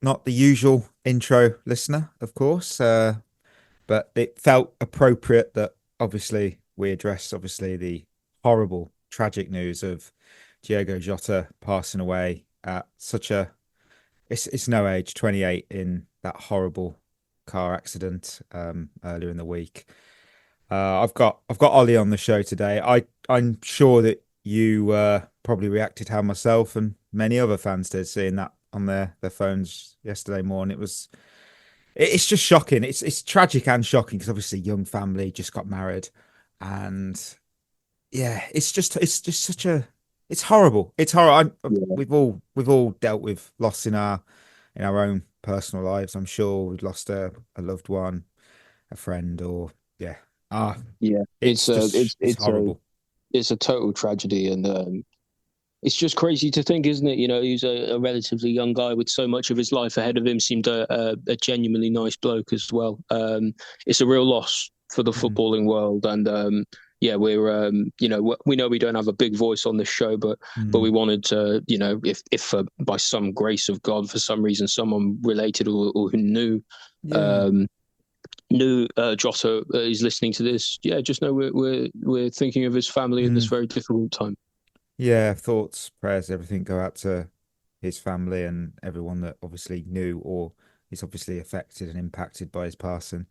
not the usual intro listener, of course, but it felt appropriate that obviously we address obviously the horrible, tragic news of Diogo Jota passing away at such a it's no age, 28, in that horrible car accident earlier in the week. I've got Ollie on the show today. I'm sure that you probably reacted how myself and many other fans did seeing that on their phones yesterday morning. It's just shocking. It's tragic and shocking because obviously young family just got married, and yeah, it's just such a it's horrible. It's horrible. Yeah, We've all dealt with loss in our own personal lives. I'm sure we've lost a loved one, a friend, or yeah. Ah, yeah. it's just it's horrible. It's a total tragedy, and it's just crazy to think, isn't it? You know, he's a relatively young guy with so much of his life ahead of him. Seemed a genuinely nice bloke as well. It's a real loss for the Mm, footballing world, and yeah, we're we know we don't have a big voice on this show, but we mm, wanted to, if by some grace of God, for some reason, someone related or who yeah. um, knew Jota is listening to this, yeah, just know we're thinking of his family in this Mm. very difficult time. Yeah, thoughts, prayers, everything go out to his family and everyone that obviously knew or is obviously affected and impacted by his passing.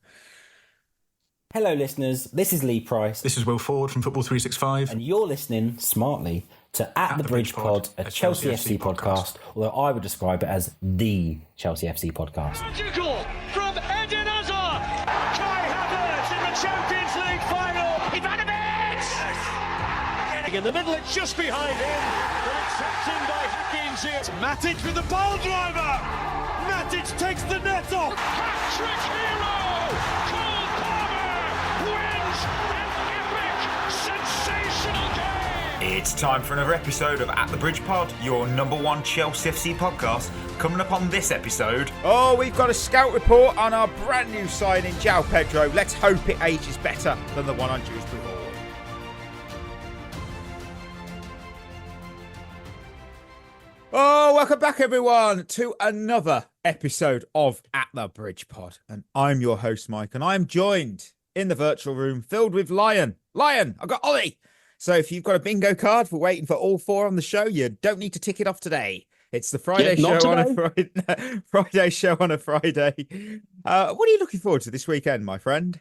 Hello, listeners. This is Lee Price, This is Will Ford from Football 365. and you're listening smartly to At the Bridge Pod, a Chelsea FC podcast, although I would describe it as the Chelsea FC podcast. Magical from Eden Hazard. Kai Havertz in the Champions League final. Ivanovic! Yes. In the middle, it's just behind him. But it's tapped in by Hakim Ziyech. Matic with the ball driver. Matic takes the net off. Hat-trick hero. Cole Palmer wins an epic, sensational game. It's time for another episode of At the Bridge Pod, your number one Chelsea FC podcast. Coming up on this episode, Oh, we've got a scout report on our brand new signing, Joao Pedro. Let's hope it ages better than the one on Dewsbury Hall. Oh, welcome back, everyone, to another episode of At the Bridge Pod. And I'm your host, Mike, and I'm joined in the virtual room filled with Lion. Lion, I've got Ollie. So if you've got a bingo card for waiting for all four on the show, you don't need to tick it off today. It's the Friday Yeah, not show on a today. Friday. Friday show on a Friday. What are you looking forward to this weekend, my friend?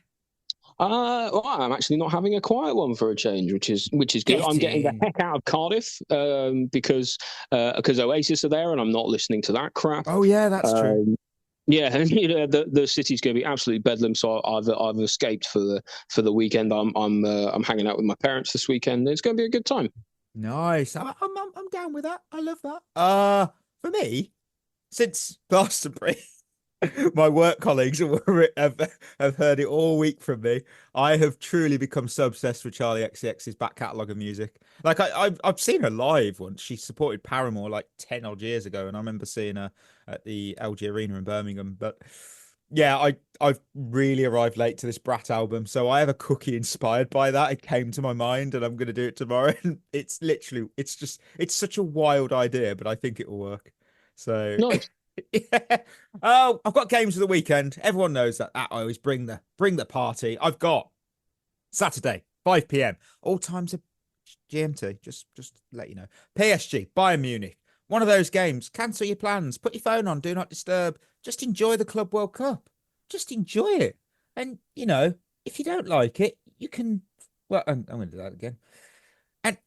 Well, I'm actually not having a quiet one for a change, which is good. Get I'm getting the in. heck out of Cardiff because Oasis are there, and I'm not listening to that crap. Oh yeah, that's true. Yeah, and the city's going to be absolutely bedlam. So I've escaped for the weekend. I'm hanging out with my parents this weekend. It's going to be a good time. Nice. I'm down with that. I love that. For me, since Glastonbury, my work colleagues have heard it all week from me. I have truly become so obsessed with Charlie XCX's back catalogue of music. Like I've seen her live once. She supported Paramore like 10 odd years ago, and I remember seeing her at the LG Arena in Birmingham. But yeah, I've really arrived late to this Brat album, so I have a cookie inspired by that. It came to my mind, and I'm going to do it tomorrow. And it's literally, it's such a wild idea, but I think it will work. So Nice. yeah. Oh, I've got games of the weekend. Everyone knows that. I always bring the party. I've got Saturday, 5 p.m. All times are GMT. Just to let you know. PSG, Bayern Munich. One of those games. Cancel your plans. Put your phone on. Do not disturb. Just enjoy the Club World Cup. Just enjoy it. And if you don't like it, you can. Well, I'm going to do that again. And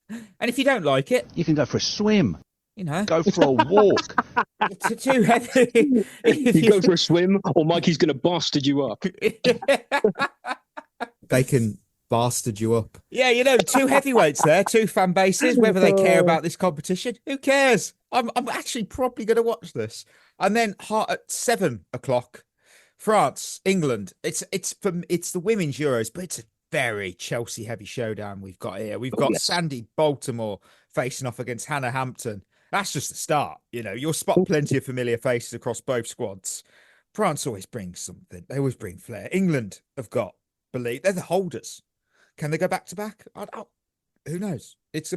and if you don't like it, You can go for a swim, you know, go for a walk. it's too heavy. If You go for a swim, or Mikey's going to bastard you up. They can bastard you up. Yeah, two heavyweights there, two fan bases, whether they care about this competition, who cares? I'm actually probably going to watch this. And then at 7 o'clock, France, England. It's the women's Euros, but it's a very Chelsea heavy showdown we've got here. We've got Sandy Baltimore facing off against Hannah Hampton. That's just the start. You'll spot plenty of familiar faces across both squads. France always brings something. They always bring flair. England have got believe they're the holders. Can they go back to back? Who knows? It's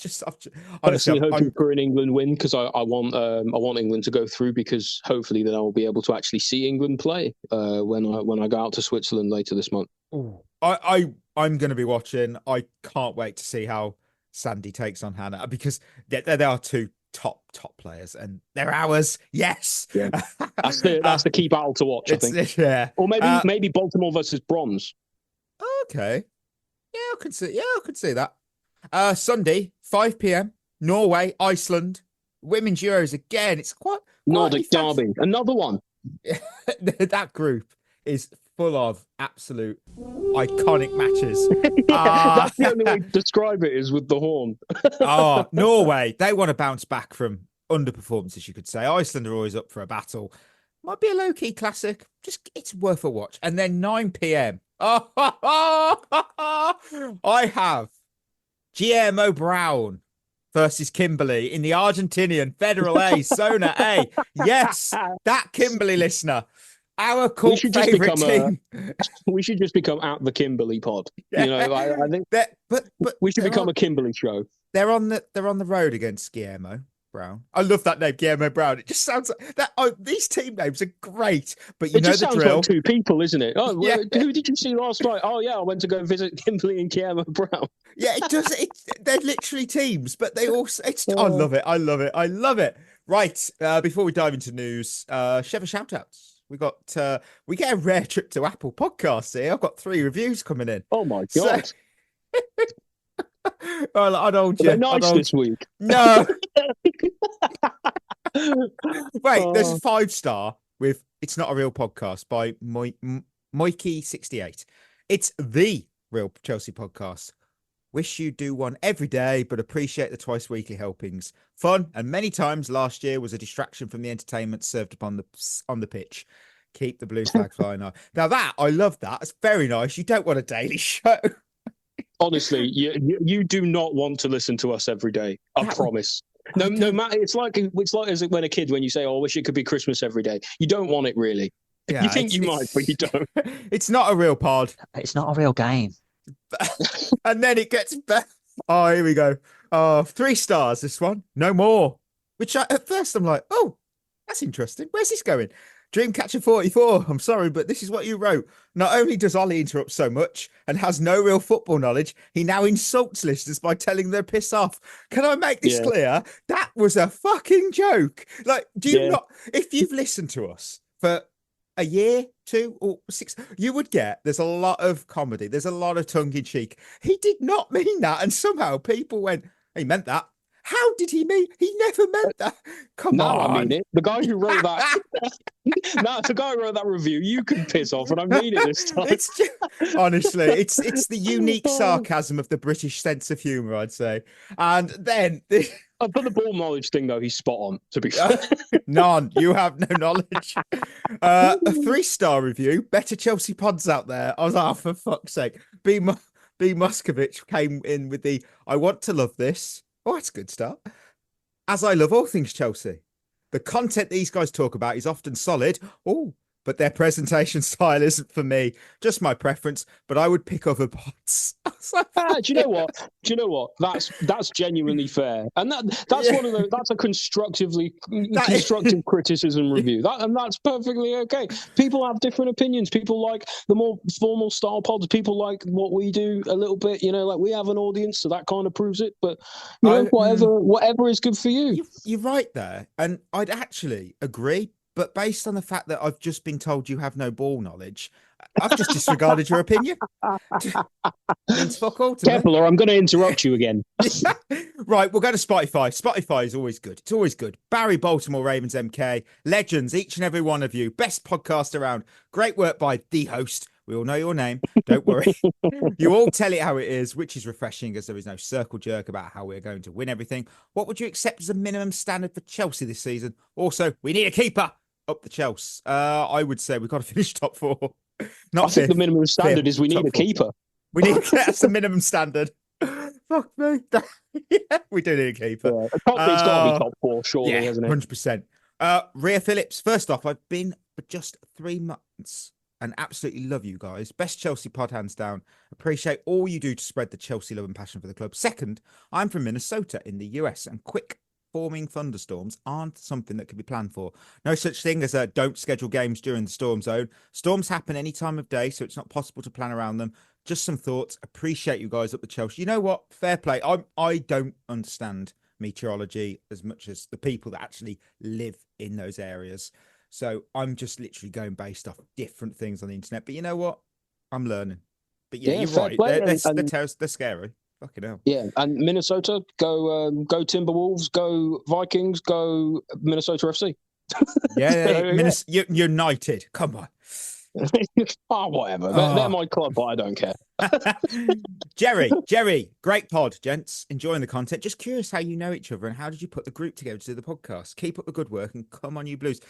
just Honestly, honestly, hoping for an England win because I want England to go through because hopefully then I will be able to actually see England play when I go out to Switzerland later this month. I'm going to be watching. I can't wait to see how Sandy takes on Hannah because there are two top players and they're ours. Yes, yeah, that's the key battle to watch. I think, yeah, or maybe Baltimore versus Bronze. Okay, yeah, I could see that. Sunday, 5 p.m. Norway, Iceland, women's Euros again. It's quite Nordic Derby, another one. That group is full of absolute iconic matches. That's the only way to describe it is with the horn. Norway, they want to bounce back from underperformances, you could say. Iceland are always up for a battle. Might be a low-key classic. Just it's worth a watch. And then 9 p.m. I have Guillermo Brown versus Kimberly in the Argentinian Federal A, Zona A. Yes, that Kimberly listener. Our cult favorite team. We should just become at the Kimberly pod. Yeah. You know, I think but we should become a Kimberly show. They're on the road against Guillermo Brown. I love that name, Guillermo Brown. It just sounds like that. Oh, these team names are great, but you know the drill. It just sounds like two people, isn't it? Oh, yeah. Who did you see last night? Oh, yeah, I went to go visit Kimberly and Guillermo Brown. Yeah, it does. They're literally teams, but they also. I love it. I love it. I love it. Right. Before we dive into news, Shevva shoutouts. We get a rare trip to Apple Podcasts here. I've got 3 reviews coming in. Oh my god! Well, I'd hold you. Nice this week. No. Wait, there's a 5-star with "It's Not a Real Podcast" by Moikey68. It's the real Chelsea podcast. Wish you do one every day, but appreciate the twice weekly helpings. Fun, and many times last year was a distraction from the entertainment served upon on the pitch. Keep the blue flag flying high. Now that, I love that. It's very nice. You don't want a daily show. Honestly, you do not want to listen to us every day. I promise. No matter. It's like as when a kid when you say, "Oh, I wish it could be Christmas every day." You don't want it really. Yeah, you think you might, but you don't. It's not a real pod. It's not a real game. And then it gets better. Oh, here we go. 3 stars, this one. No more. Which at first I'm like, oh, that's interesting. Where's this going? Dreamcatcher 44. I'm sorry, but this is what you wrote. Not only does Ollie interrupt so much and has no real football knowledge, he now insults listeners by telling them to piss off. Can I make this clear? That was a fucking joke. Like, do you not? If you've listened to us for a year, 2 or 6, you would get there's a lot of comedy, there's a lot of tongue-in-cheek. He did not mean that, and somehow people went, he meant that. How did he mean? He never meant that. Come on. I mean it. The guy who wrote that. The guy who wrote that review. You can piss off, and I mean it this time. It's just, honestly, it's the unique sarcasm of the British sense of humour, I'd say. And then for the ball knowledge thing, though, he's spot on. To be fair, none. You have no knowledge. A 3-star review. Better Chelsea pods out there. I was like, oh, for fuck's sake. B. Muscovich came in with the "I want to love this." Oh, that's a good start. As I love all things Chelsea, the content these guys talk about is often solid. Oh, but their presentation style isn't for me. Just my preference, but I would pick other pods. Do you know what? That's genuinely fair, and that's one of the that's a constructive criticism review. That's perfectly okay. People have different opinions. People like the more formal style pods. People like what we do a little bit. Like we have an audience, so that kind of proves it. But whatever is good for you. You're right there, and I'd actually agree. But based on the fact that I've just been told you have no ball knowledge, I've just disregarded your opinion. Means fuck all to Careful, or I'm going to interrupt you again. Right, we'll go to Spotify. Spotify is always good. It's always good. Barry, Baltimore Ravens, MK. Legends, each and every one of you. Best podcast around. Great work by the host. We all know your name. Don't worry. You all tell it how it is, which is refreshing as there is no circle jerk about how we're going to win everything. What would you accept as a minimum standard for Chelsea this season? Also, we need a keeper. Up the Chelsea. I would say we've got to finish top 4. I think the minimum standard is we need a keeper. We need that's the minimum standard. Fuck me. Yeah, we do need a keeper. It's got to be top 4, surely, hasn't it? 100%. Rhea Phillips. First off, I've been for just 3 months and absolutely love you guys. Best Chelsea pod, hands down. Appreciate all you do to spread the Chelsea love and passion for the club. Second, I'm from Minnesota in the US, and quick forming thunderstorms aren't something that can be planned for. No such thing as don't schedule games during the storm zone. Storms happen any time of day, so it's not possible to plan around them. Just some thoughts. Appreciate you guys up the Chelsea. You know what? Fair play. I don't understand meteorology as much as the people that actually live in those areas. So I'm just literally going based off different things on the internet. But you know what? I'm learning. But yeah, you're right. They're scary. Fucking hell. Yeah, and Minnesota, go Timberwolves, go Vikings, go Minnesota FC. You're United. Come on. Whatever. They're my club, but I don't care. Jerry, great pod, gents. Enjoying the content. Just curious how you know each other and how did you put the group together to do the podcast? Keep up the good work and come on, you Blues.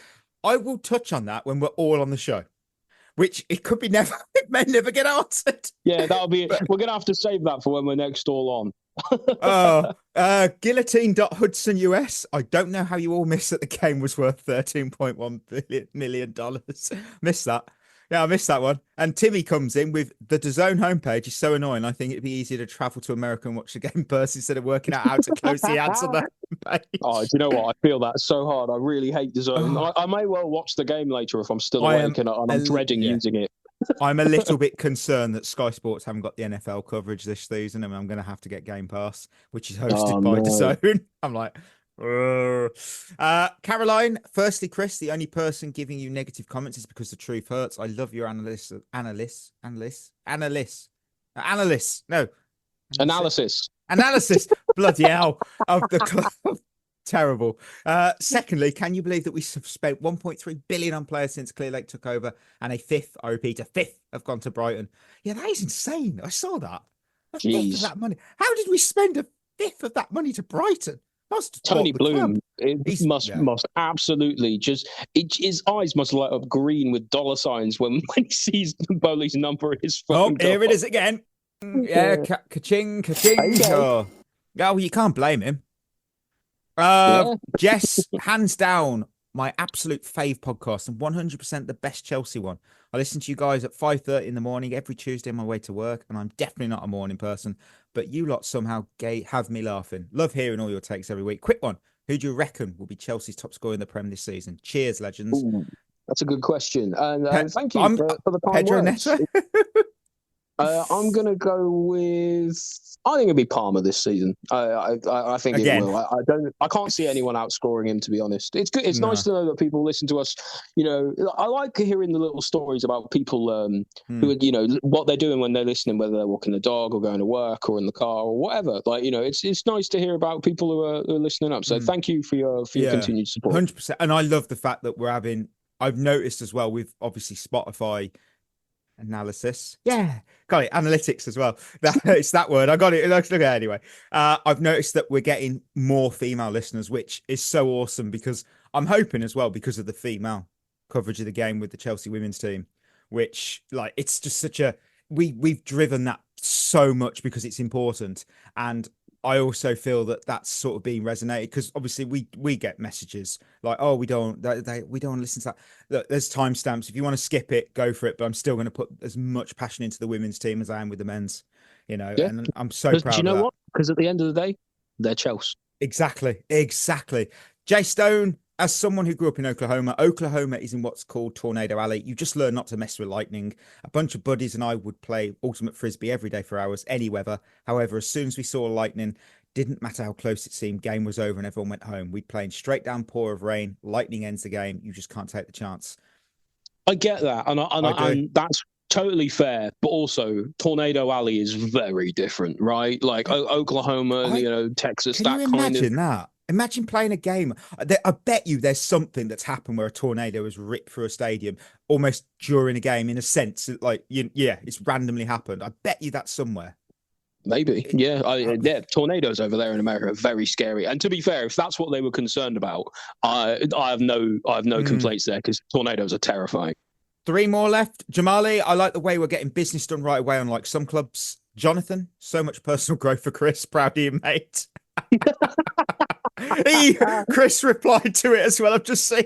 I will touch on that when we're all on the show, which it may never get answered. Yeah, that'll be it. We're going to have to save that for when we're next all on. Guillotine.Hudson US. I don't know how you all missed that the game was worth $13.1 million. Missed that. Yeah, I missed that one. And Timmy comes in with the DAZN homepage is so annoying. I think it'd be easier to travel to America and watch the game first instead of working out how to close the ads on the homepage. Oh, do you know what? I feel that so hard. I really hate DAZN. I may well watch the game later if I'm still awake and I'm dreading using it. I'm a little bit concerned that Sky Sports haven't got the NFL coverage this season, and I'm going to have to get Game Pass, which is hosted by DAZN. I'm like, Caroline, firstly, Chris, the only person giving you negative comments is because the truth hurts. I love your analysis. Bloody hell of the club. Terrible. Secondly, can you believe that we have spent 1.3 billion on players since Clear Lake took over, and a fifth have gone to Brighton? Yeah, that is insane. I saw that. A fifth of that money. How did we spend a fifth of that money to Brighton? Tony Bloom must absolutely just his eyes must light up green with dollar signs when he sees Bowley's number in his phone. Oh, here it is again. Yeah, ka-ching. Oh, you can't blame him. Jess, hands down, my absolute fave podcast and 100% the best Chelsea one. I listen to you guys at 5:30 in the morning every Tuesday on my way to work, and I'm definitely not a morning person, but you lot somehow have me laughing. Love hearing all your takes every week. Quick one. Who do you reckon will be Chelsea's top scorer in the Prem this season? Cheers, legends. Ooh, that's a good question. And thank you for the kind Pedro words. Neto? I'm going to go with... I think it'll be Palmer this season. I think it will. I can't see anyone outscoring him, to be honest. It's good. It's nice to know that people listen to us. You know, I like hearing the little stories about people who are, you know, what they're doing when they're listening, whether they're walking the dog or going to work or in the car or whatever. Like, you know, it's nice to hear about people who are listening up. So thank you for your continued support. 100%. And I love the fact that I've noticed as well with obviously Spotify analysis. Yeah, got it. Analytics as well. It's that word. I got it. Look at it anyway. I've noticed that we're getting more female listeners, which is so awesome because I'm hoping as well because of the female coverage of the game with the Chelsea women's team, which like it's just such a we've driven that so much because it's important. And I also feel that that's sort of being resonated because obviously we get messages like, oh, we don't listen to that. Look, there's timestamps. If you want to skip it, go for it. But I'm still going to put as much passion into the women's team as I am with the men's, you know, and I'm so proud of that. Do you know what? Because at the end of the day, they're Chelsea. Exactly. Jay Stone, as someone who grew up in Oklahoma is in what's called Tornado Alley. You just learn not to mess with lightning. A bunch of buddies and I would play ultimate frisbee every day for hours, any weather. However, as soon as we saw lightning, didn't matter how close it seemed, game was over and everyone went home. We'd play in straight downpour of rain. Lightning ends the game. You just can't take the chance. I get that, and that's totally fair. But also, Tornado Alley is very different, right? Like Oklahoma, you know, Texas. Can you imagine that? Imagine playing a game. I bet you there's something that's happened where a tornado has ripped through a stadium almost during a game in a sense. Like, it's randomly happened. I bet you that's somewhere. Maybe. Yeah. Tornadoes over there in America are very scary. And to be fair, if that's what they were concerned about, I have no complaints there because tornadoes are terrifying. 3 more left. Jamali, I like the way we're getting business done right away, unlike some clubs. Jonathan, so much personal growth for Chris. Proud of you, mate. Chris replied to it as well. I've just seen.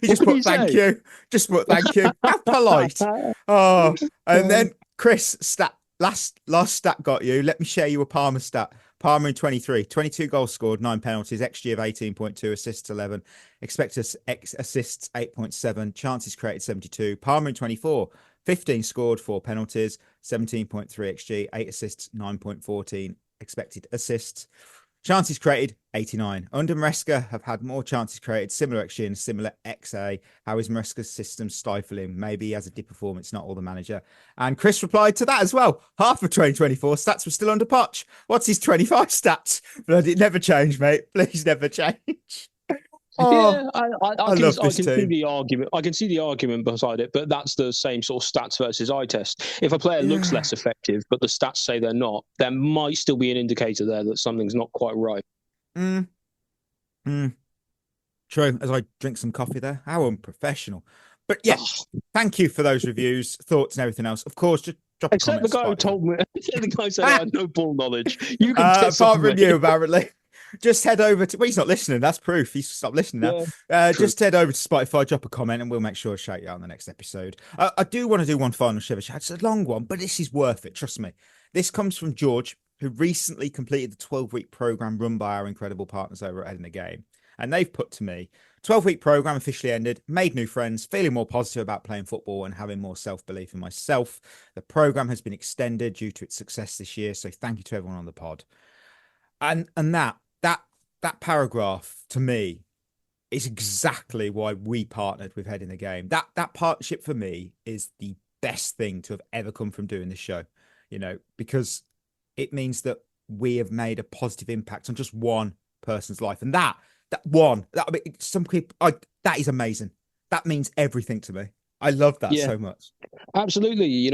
He just put thank you. Just put thank you. How polite. Oh, and then Chris, last stat got you. Let me share you a Palmer stat. Palmer in 22 goals scored, 9 penalties, XG of 18.2, assists 11, expected assists 8.7, chances created 72. Palmer in 24, 15 scored, 4 penalties, 17.3 XG, 8 assists, 9.14 expected assists. Chances created, 89. Under Maresca have had more chances created, similar XG and similar XA. How is Maresca's system stifling? Maybe he has a dip performance, not all the manager. And Chris replied to that as well. Half of 2024 stats were still under Poch. What's his 25 stats? But it never changed, mate. Please never change. Yeah, I love this can team. see the argument. I can see the argument beside it, but that's the same sort of stats versus eye test. If a player looks less effective, but the stats say they're not, there might still be an indicator there that something's not quite right. True. As I drink some coffee there, how unprofessional. But yeah, thank you for those reviews, thoughts, and everything else. Of course, just drop a comment. Except the guy who told me, the guy said I had no ball knowledge. You can apart from you, apparently. Just head over to. Well, he's not listening. That's proof. He's stopped listening now. Just head over to Spotify, drop a comment, and we'll make sure to shout you out on the next episode. I do want to do one final Shevva shout. It's a long one, but this is worth it. Trust me. This comes from George, who recently completed the 12-week program run by our incredible partners over at Head in the Game. And they've put to me, 12-week program officially ended, made new friends, feeling more positive about playing football and having more self-belief in myself. The program has been extended due to its success this year. So thank you to everyone on the pod. And that paragraph to me is exactly why we partnered with Head in the Game. That partnership for me is the best thing to have ever come from doing this show, because it means that we have made a positive impact on just one person's life. And that some people, that is amazing. That means everything to me. I love that so much. Absolutely.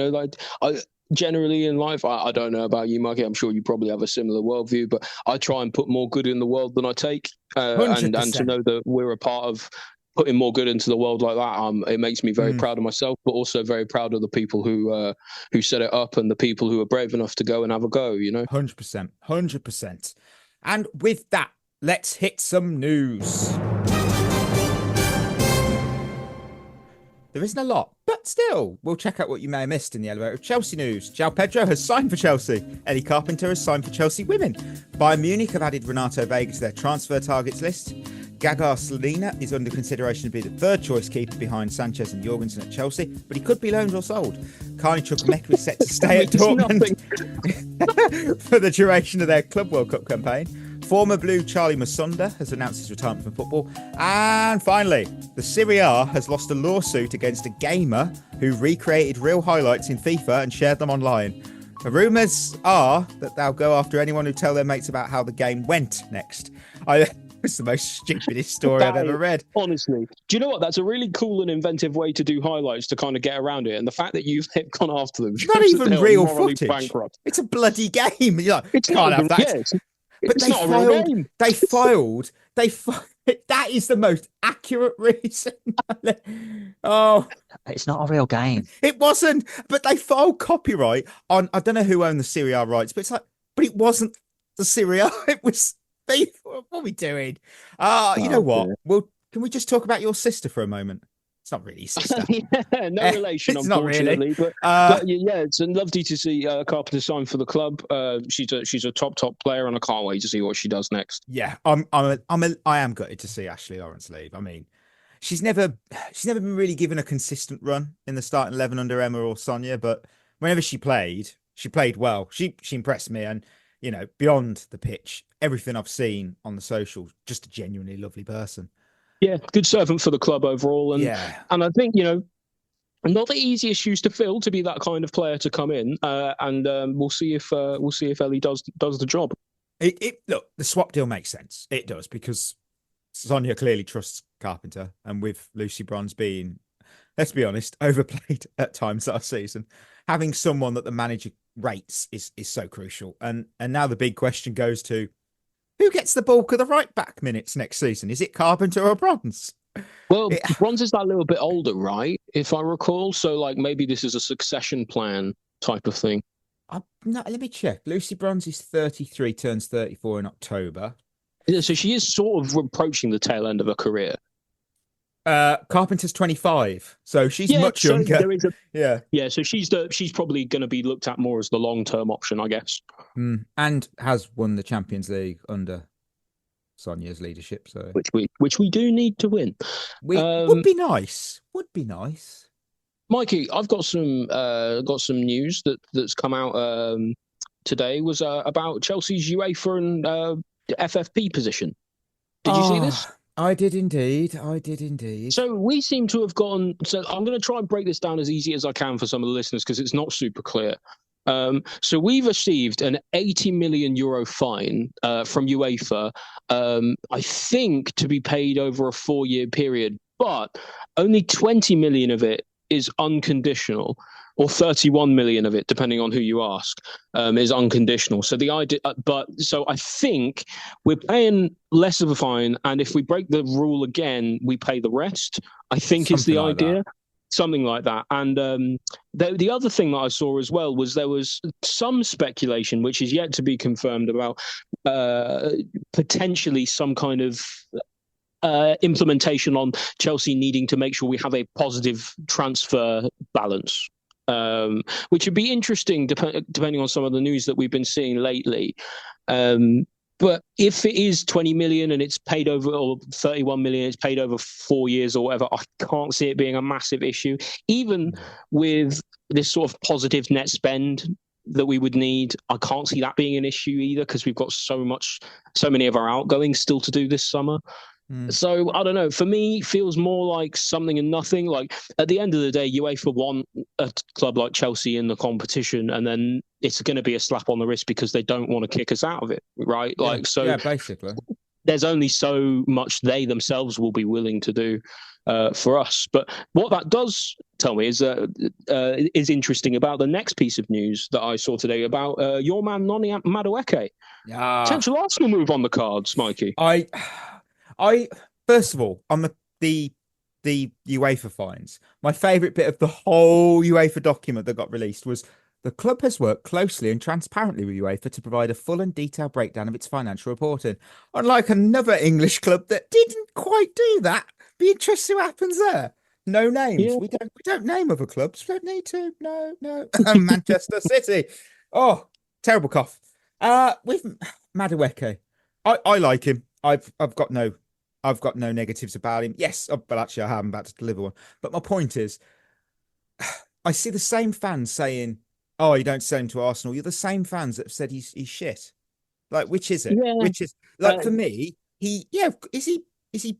Generally in life, I don't know about you, Mikey. I'm sure you probably have a similar worldview, but I try and put more good in the world than I take. And to know that we're a part of putting more good into the world like that, it makes me very proud of myself, but also very proud of the people who set it up and the people who are brave enough to go and have a go, 100%. And with that, let's hit some news. There isn't a lot, but still, we'll check out what you may have missed in the elevator of Chelsea news. Joao Pedro has signed for Chelsea. Ellie Carpenter has signed for Chelsea women. Bayern Munich have added Renato Vega to their transfer targets list. Gagar Slina is under consideration to be the third choice keeper behind Sanchez and Jorgensen at Chelsea, but he could be loaned or sold. Carney Chukwuemeka is set to stay at Dortmund for the duration of their Club World Cup campaign. Former Blue Charlie Musonda has announced his retirement from football. And finally, the Serie A has lost a lawsuit against a gamer who recreated real highlights in FIFA and shared them online. The rumours are that they'll go after anyone who tell their mates about how the game went next. It's the most stupidest story I've ever read. Honestly. Do you know what? That's a really cool and inventive way to do highlights to kind of get around it. And the fact that you've gone after them. It's not even real footage. Bankrupt. It's a bloody game. You're like, can't have that. Yes. But they filed. That is the most accurate reason. It's not a real game. It wasn't. But they filed copyright on. I don't know who owned the Serie A rights, but it wasn't the Serie A. It was. What are we doing? You know what? Can we just talk about your sister for a moment? It's not really sister. No relation, it's unfortunately. Not really. But yeah, it's lovely to see Carpenter sign for the club. She's a top player, and I can't wait to see what she does next. Yeah, I am gutted to see Ashley Lawrence leave. I mean, she's never been really given a consistent run in the starting 11 under Emma or Sonia, but whenever she played well. She impressed me, and beyond the pitch, everything I've seen on the social, just a genuinely lovely person. Yeah, good servant for the club overall, and I think not the easiest shoes to fill to be that kind of player to come in, and we'll see if Ellie does the job. Look, the swap deal makes sense. It does, because Sonia clearly trusts Carpenter, and with Lucy Bronze being, let's be honest, overplayed at times last season, having someone that the manager rates is so crucial. And now the big question goes to, who gets the bulk of the right back minutes next season? Is it Carpenter or Bronze? Well, Bronze is that little bit older, right? If I recall. So maybe this is a succession plan type of thing. No, let me check. Lucy Bronze is 33, turns 34 in October. Yeah, so she is sort of approaching the tail end of her career. Carpenter's 25, so she's much so younger. there is Yeah. So she's probably going to be looked at more as the long-term option, I guess. And has won the Champions League under Sonia's leadership, so Which we do need to win. would be nice. Mikey, I've got some news that's come out today was about Chelsea's UEFA and FFP position. Did you see this? I did indeed. So we seem to have gone. So I'm going to try and break this down as easy as I can for some of the listeners because it's not super clear. So we've received an 80 million euro fine from UEFA, I think to be paid over a 4-year period, but only 20 million of it is unconditional, or 31 million of it, depending on who you ask, is unconditional. So the idea, so I think we're paying less of a fine, and if we break the rule again, we pay the rest. I think something is the idea. That. Something like that. And the other thing that I saw as well was there was some speculation, which is yet to be confirmed, about potentially some kind of implementation on Chelsea needing to make sure we have a positive transfer balance, which would be interesting depending on some of the news that we've been seeing lately. But if it is 20 million and it's paid over, or 31 million, it's paid over 4 years or whatever, I can't see it being a massive issue. Even with this sort of positive net spend that we would need, I can't see that being an issue either, because we've got so many of our outgoings still to do this summer. So I don't know. For me, it feels more like something and nothing. Like at the end of the day, UEFA want a club like Chelsea in the competition, and then it's going to be a slap on the wrist because they don't want to kick us out of it, right? Yeah, basically, there's only so much they themselves will be willing to do for us. But what that does tell me is interesting about the next piece of news that I saw today about your man Noni Madueke. Potential Arsenal move on the cards, Mikey. I first of all, on the UEFA fines, my favourite bit of the whole UEFA document that got released was the club has worked closely and transparently with UEFA to provide a full and detailed breakdown of its financial reporting. Unlike another English club that didn't quite do that. Be interested what happens there. No names. Yeah. We don't name other clubs. We don't need to. No. Manchester City. Oh, terrible cough. With Madueke, I like him. I've got no negatives about him. Yes, but actually I am about to deliver one. But my point is, I see the same fans saying, "Oh, you don't sell him to Arsenal." You're the same fans that have said he's shit. Like, which is it? Yeah. Which is like for me? Is he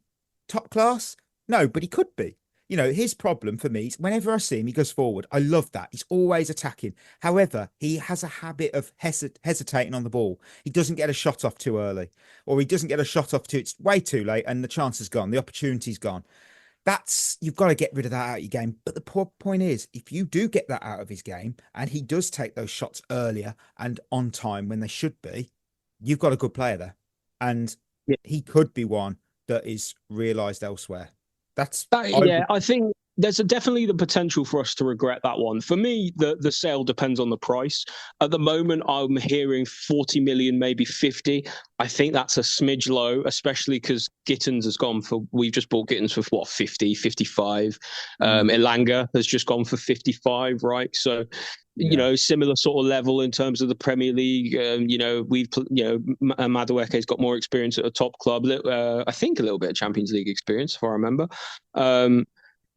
top class? No, but he could be. You know, his problem for me is whenever I see him, he goes forward. I love that. He's always attacking. However, he has a habit of hesitating on the ball. He doesn't get a shot off too early, or he doesn't get a shot off it's way too late, and the chance is gone. The opportunity's gone. You've got to get rid of that out of your game. But the point is, if you do get that out of his game, and he does take those shots earlier and on time when they should be, you've got a good player there. And he could be one that is realised elsewhere. I think there's definitely the potential for us to regret that one. For me, the sale depends on the price. At the moment, I'm hearing 40 million, maybe 50. I think that's a smidge low, especially because Gittins has gone for, we've just bought Gittins for what, 50, 55. Elanga has just gone for 55, right? So, you know, similar sort of level in terms of the Premier League. Madueke's got more experience at a top club. I think a little bit of Champions League experience, if I remember.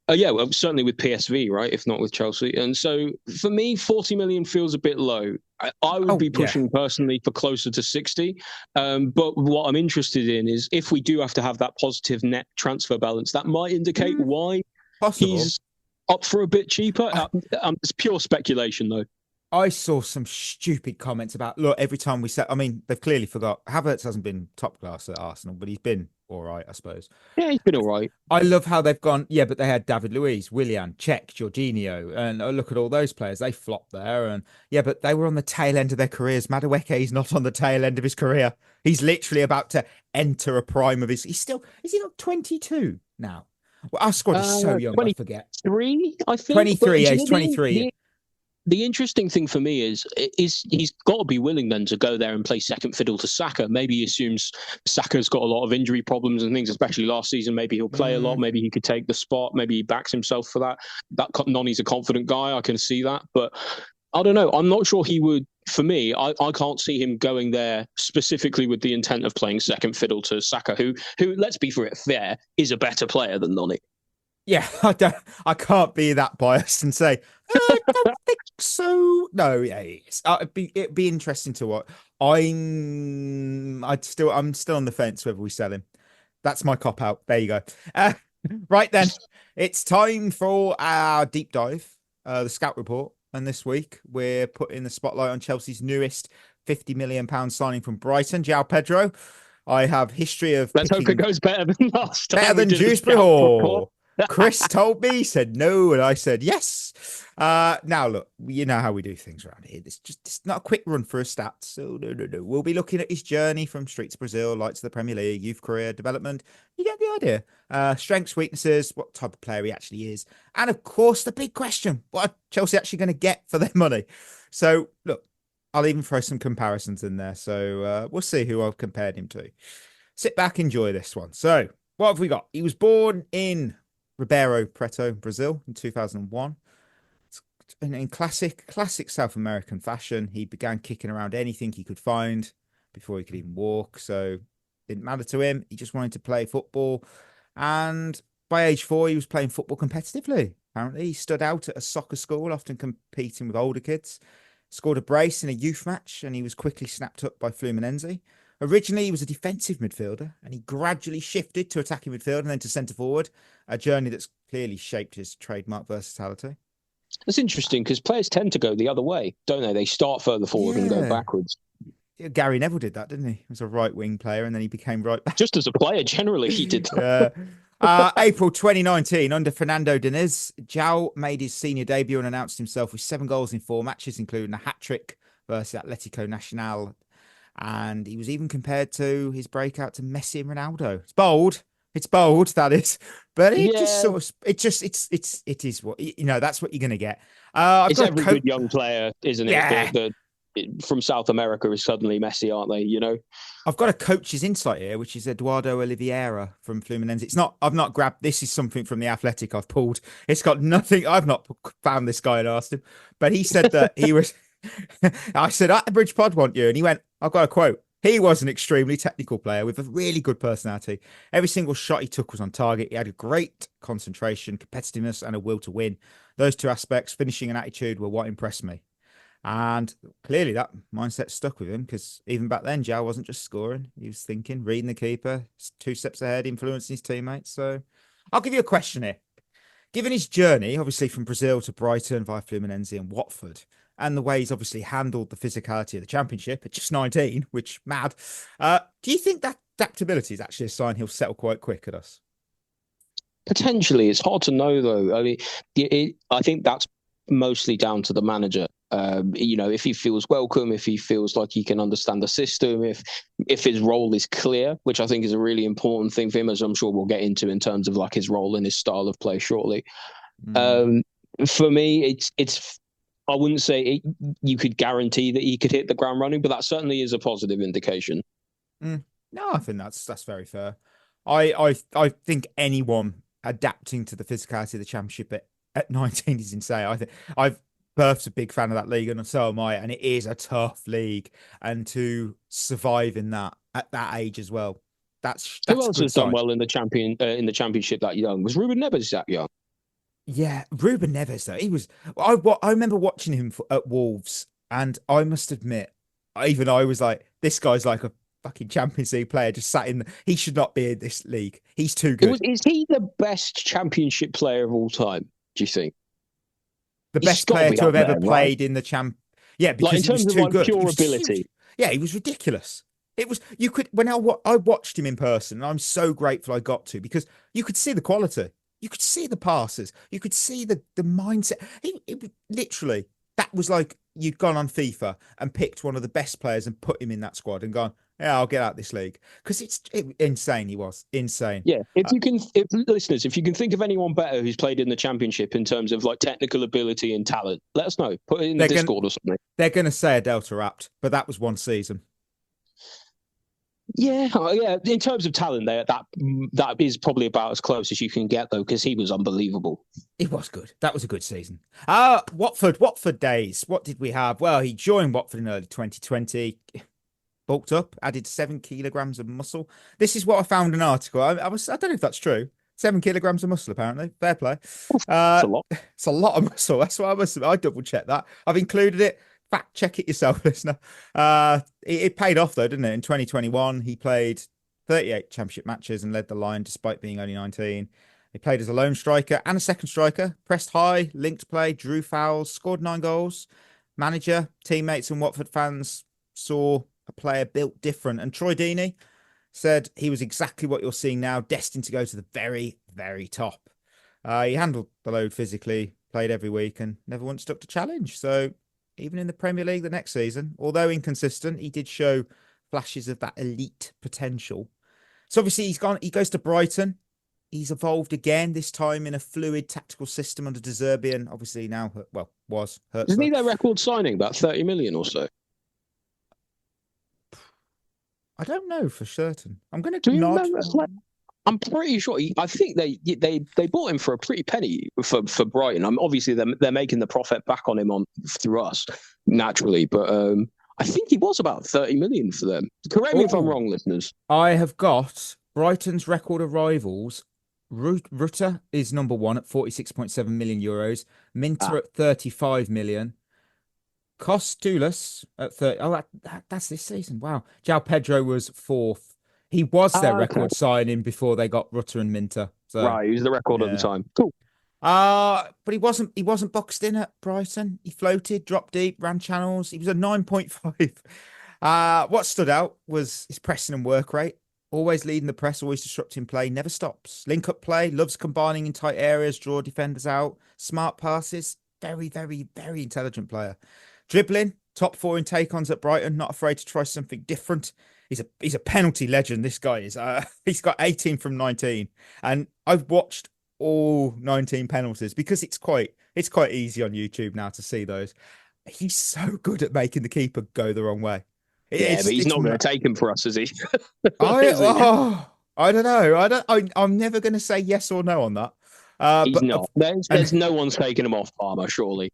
Well, certainly with PSV, right? If not with Chelsea. And so for me, 40 million feels a bit low. I would be pushing personally for closer to 60. But what I'm interested in is if we do have to have that positive net transfer balance, that might indicate why he's up for a bit cheaper. It's pure speculation, though. I saw some stupid comments about, look, every time we set, I mean, they've clearly forgot. Havertz hasn't been top class at Arsenal, but he's been all right, I suppose. Yeah, he's been all right. I love how they've gone, but they had David Luiz, Willian, Cech, Jorginho, and look at all those players. They flopped there. And but they were on the tail end of their careers. Madueke is not on the tail end of his career. He's literally about to enter a prime of his, is he not 22 now? Well, our squad is so young, I forget. 23, I think. 23, he's 23. The interesting thing for me is he's got to be willing then to go there and play second fiddle to Saka. Maybe he assumes Saka's got a lot of injury problems and things, especially last season. Maybe he'll play a lot. Maybe he could take the spot. Maybe he backs himself for that. Noni's a confident guy. I can see that. But I don't know. I'm not sure he would. For me, I can't see him going there specifically with the intent of playing second fiddle to Saka, who let's be fair, is a better player than Noni. Yeah, I can't be that biased and say I don't think so. No, yeah, it'd be interesting to watch. I'm still on the fence whether we sell him. That's my cop out. There you go. Right then, it's time for our deep dive, the scout report. And this week we're putting the spotlight on Chelsea's newest £50 million signing from Brighton, Joao Pedro. I have history of let's hope it goes better than last time. Better than Dewsbury Hall. Chris told me, he said no, and I said yes. Now look, you know how we do things around here. It's not a quick run for a stats. So no. We'll be looking at his journey from street to Brazil, light to the Premier League, youth career, development. You get the idea. Strengths, weaknesses, what type of player he actually is, and of course the big question: what are Chelsea actually going to get for their money? So look, I'll even throw some comparisons in there. So we'll see who I've compared him to. Sit back, enjoy this one. So what have we got? He was born in Ribeirão Preto, Brazil in 2001. In classic South American fashion, he began kicking around anything he could find before he could even walk. So it didn't matter to him. He just wanted to play football. And by age 4, he was playing football competitively. Apparently, he stood out at a soccer school, often competing with older kids. Scored a brace in a youth match, and he was quickly snapped up by Fluminense. Originally, he was a defensive midfielder, and he gradually shifted to attacking midfield and then to centre forward, a journey that's clearly shaped his trademark versatility. That's interesting because players tend to go the other way, don't they? They start further forward and go backwards. Gary Neville did that, didn't he? He was a right-wing player, and then he became right back. Just as a player, generally, he did that. April 2019, under Fernando Diniz, João made his senior debut and announced himself with 7 goals in 4 matches, including a hat-trick versus Atlético Nacional. And he was even compared to his breakout to Messi and Ronaldo. It's bold, that is. But it just sort of, it is what, you know, that's what you're going to get. It's every good young player, isn't it? Yeah. From South America is suddenly Messi, aren't they? You know, I've got a coach's insight here, which is Eduardo Oliveira from Fluminense. I've not grabbed, this is something from the Athletic I've pulled. It's got nothing, I've not found this guy and asked him, but he said that he was, I said, at the Bridge Pod want you. And he went, I've got a quote. He was an extremely technical player with a really good personality. Every single shot he took was on target. He had a great concentration, competitiveness, and a will to win. Those 2 aspects, finishing and attitude, were what impressed me. And clearly that mindset stuck with him, because even back then, Joao wasn't just scoring. He was thinking, reading the keeper, 2 steps ahead, influencing his teammates. So I'll give you a question here. Given his journey, obviously from Brazil to Brighton via Fluminense and Watford, and the way he's obviously handled the physicality of the Championship at just 19, which mad. Do you think that adaptability is actually a sign he'll settle quite quick at us? Potentially. It's hard to know, though. I mean, I think that's mostly down to the manager. You know, if he feels welcome, if he feels like he can understand the system, if his role is clear, which I think is a really important thing for him, as I'm sure we'll get into in terms of like his role and his style of play shortly. For me, it's I wouldn't say you could guarantee that he could hit the ground running, but that certainly is a positive indication. No, I think that's very fair. I think anyone adapting to the physicality of the Championship at 19 is insane. I think Perth's a big fan of that league, and so am I. And it is a tough league, and to survive in that at that age as well, that's who else has done well in the Championship that young? Was Ruben Neves that young? Yeah, Ruben Neves though. He was. I remember watching him at Wolves, and I must admit, even I was like, this guy's like a fucking Champions League player, just sat in. He should not be in this league. He's too good. Is he the best Championship player of all time? Do you think? The best player to have ever played in the champ. Yeah, because in terms he was too of good. Pure ability. Yeah, he was ridiculous. It was, you could, when I watched him in person, and I'm so grateful I got to, because you could see the quality. You could see the passes. You could see the mindset. It literally, that was like you'd gone on FIFA and picked one of the best players and put him in that squad and gone, Yeah, I'll get out this league because it's insane. He was insane. Yeah, if listeners, if you can think of anyone better who's played in the Championship in terms of like technical ability and talent, let us know. Put it in the Discord or something. They're going to say a Delta Rapt, but that was one season. Yeah. In terms of talent, that is probably about as close as you can get, though, because he was unbelievable. It was good. That was a good season. Watford days. What did we have? Well, he joined Watford in early 2020. Bulked up, added 7 kilograms of muscle. This is what I found in an article. I don't know if that's true. 7 kilograms of muscle, apparently. Fair play. It's a lot. It's a lot of muscle. That's what I double check that. I've included it. Fact check it yourself, listener. It paid off though, didn't it? In 2021, he played 38 championship matches and led the line despite being only 19. He played as a lone striker and a second striker, pressed high, linked play, drew fouls, scored 9 goals. Manager, teammates, and Watford fans saw a player built different. And Troy Deeney said he was exactly what you're seeing now, destined to go to the very, very top. He handled the load physically, played every week, and never once stuck to challenge. So even in the Premier League the next season, although inconsistent, he did show flashes of that elite potential. So obviously he goes to Brighton. He's evolved again, this time in a fluid tactical system under De Zerbi, and obviously now, was hurt. Isn't he their record signing, about 30 million or so? I don't know for certain. I'm going Do to you nod. remember? I'm pretty sure. I think they bought him for a pretty penny for Brighton. Obviously they're making the profit back on him through us naturally, but I think he was about 30 million for them. Correct me if I'm wrong, listeners. I have got Brighton's record arrivals. Rutter is number one at 46.7 million euros. Minter at 35 million. Kostoulis at 30. Oh, that's this season. Wow. Joao Pedro was fourth. He was their record signing before they got Rutter and Minter. So, right, he was the record at the time. Cool. But he wasn't boxed in at Brighton. He floated, dropped deep, ran channels. He was a 9.5. What stood out was his pressing and work rate. Always leading the press, always disrupting play, never stops. Link up play, loves combining in tight areas, draw defenders out, smart passes. Very, very, very intelligent player. Dribbling, top 4 in take-ons at Brighton, not afraid to try something different. He's a penalty legend, this guy is. He's got 18 from 19. And I've watched all 19 penalties because it's quite easy on YouTube now to see those. He's so good at making the keeper go the wrong way. But he's not going to take him for us, is he? I don't know. I'm never going to say yes or no on that. He's not. There's no one's taking him off Palmer, surely.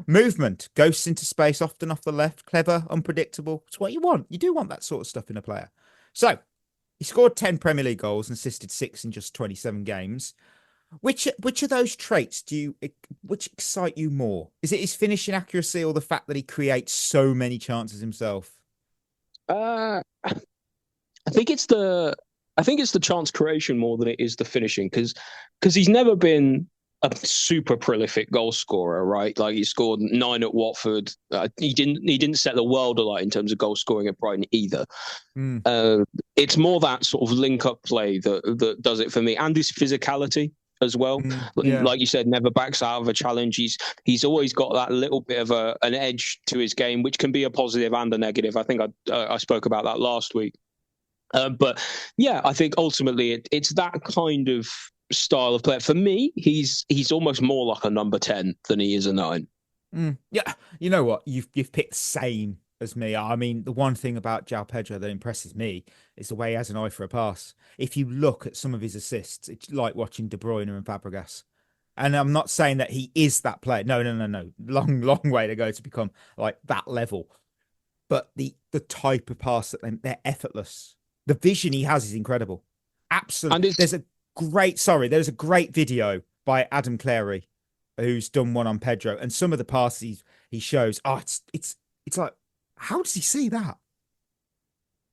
Movement, ghosts into space, often off the left, clever, unpredictable. It's what you want. You do want that sort of stuff in a player. So he scored 10 Premier League goals and assisted 6 in just 27 games. Which of those traits which excite you more? Is it his finishing accuracy or the fact that he creates so many chances himself? I think it's the chance creation more than it is the finishing, because he's never been a super prolific goal scorer, right? Like he scored 9 at Watford. He didn't set the world alight in terms of goal scoring at Brighton either. It's more that sort of link up play that does it for me, and his physicality as well. Like you said, never backs out of a challenge. He's always got that little bit of an edge to his game, which can be a positive and a negative. I think I spoke about that last week. But yeah, I think ultimately it's that kind of style of player. For me, he's almost more like a number 10 than he is a 9. Yeah, you know what? You've picked the same as me. I mean, the one thing about Joao Pedro that impresses me is the way he has an eye for a pass. If you look at some of his assists, it's like watching De Bruyne and Fabregas. And I'm not saying that he is that player. No. Long way to go to become like that level. But the type of pass that they're effortless. The vision he has is incredible. Absolutely. And there's a great video by Adam Clary who's done one on Pedro, and some of the passes he shows. It's like, how does he see that?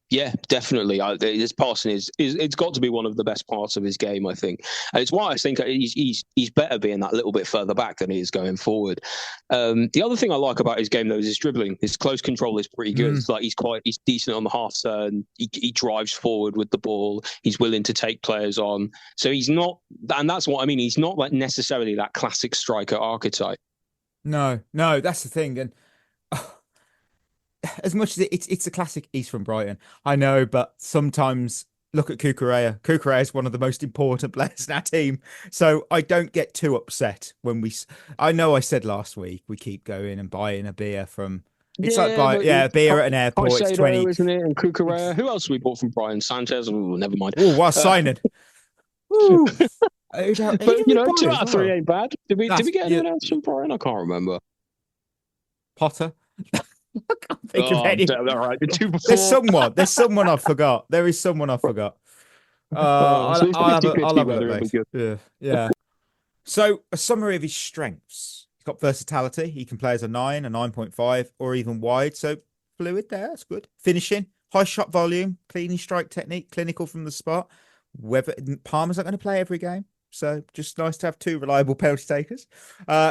Yeah, definitely. His passing is it's got to be one of the best parts of his game, I think, and it's why I think he's better being that little bit further back than he is going forward. The other thing I like about his game though is his dribbling. His close control is pretty good. It's like he's decent on the half turn. He drives forward with the ball. He's willing to take players on. So he's not, and that's what I mean. He's not like necessarily that classic striker archetype. No, that's the thing. And as much as it's a classic, he's from Brighton. I know, but sometimes look at Cucurella. Cucurella is one of the most important players in our team. So I don't get too upset when I know I said last week we keep going and buying a beer from. It's like a beer at an airport. It's 20, isn't it? And Cucurella. Who else we bought from Brighton? Sanchez. Oh, never mind. Oh, what a signing! Ooh. But 2 out of 3 ain't bad. Did we get anyone else from Brighton? I can't remember. Potter. I can't think of any. All right. There's someone I forgot. There is someone I forgot. I'll have a look. Yeah. So a summary of his strengths. He's got versatility. He can play as a 9, a 9.5, or even wide. So fluid there. That's good. Finishing. High shot volume. Clean strike technique. Clinical from the spot. Whether Palmer's not going to play every game. So just nice to have 2 reliable penalty takers.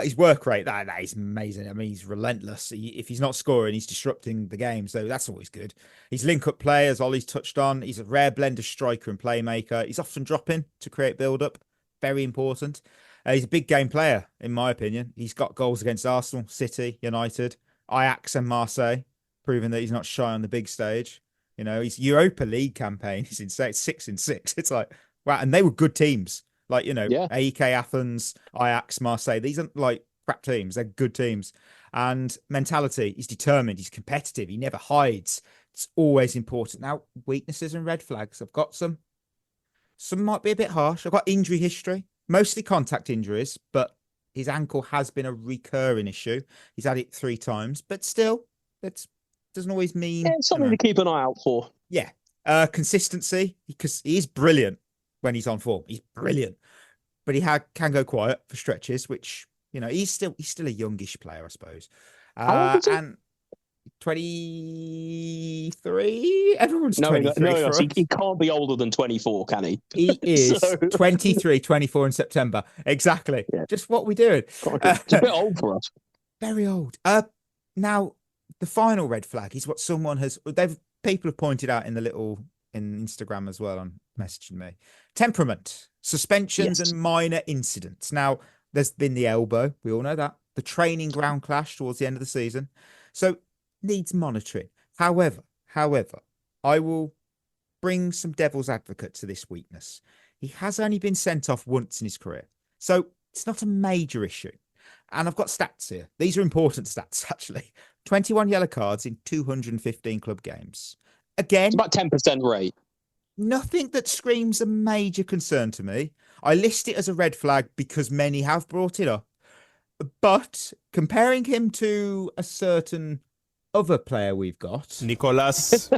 His work rate, that is amazing. I mean, he's relentless. If he's not scoring, he's disrupting the game. So that's always good. His link-up play, as Ollie's touched on. He's a rare blend of striker and playmaker. He's often dropping to create build-up. Very important. He's a big game player, in my opinion. He's got goals against Arsenal, City, United, Ajax and Marseille, proving that he's not shy on the big stage. You know, his Europa League campaign is insane. It's 6 in 6. It's like, wow. And they were good teams. Like, AEK Athens, Ajax, Marseille. These aren't like crap teams. They're good teams. And mentality, he's determined. He's competitive. He never hides. It's always important. Now, weaknesses and red flags. I've got some. Some might be a bit harsh. I've got injury history, mostly contact injuries, but his ankle has been a recurring issue. He's had it 3 times, but still, that doesn't always mean... it's something to keep an eye out for. Yeah. Consistency, because he is brilliant when he's on form. He's brilliant. But he can go quiet for stretches, which, he's still a youngish player, I suppose. How old is he? And 23? Everyone's 23 for us. He can't be older than 24, can he? He is 23, 24 in September. Exactly. Yeah. Just what we're doing. It's a bit old for us. Very old. Now, the final red flag is what people have pointed out in Instagram as well on messaging me. Temperament, suspensions and minor incidents. Now, there's been the elbow. We all know that. The training ground clash towards the end of the season. So, needs monitoring. However, I will bring some devil's advocate to this weakness. He has only been sent off once in his career. So, it's not a major issue. And I've got stats here. These are important stats, actually. 21 yellow cards in 215 club games. Again, it's about 10% rate. Nothing that screams a major concern to me. I list it as a red flag because many have brought it up. But comparing him to a certain other player we've got, Nicholas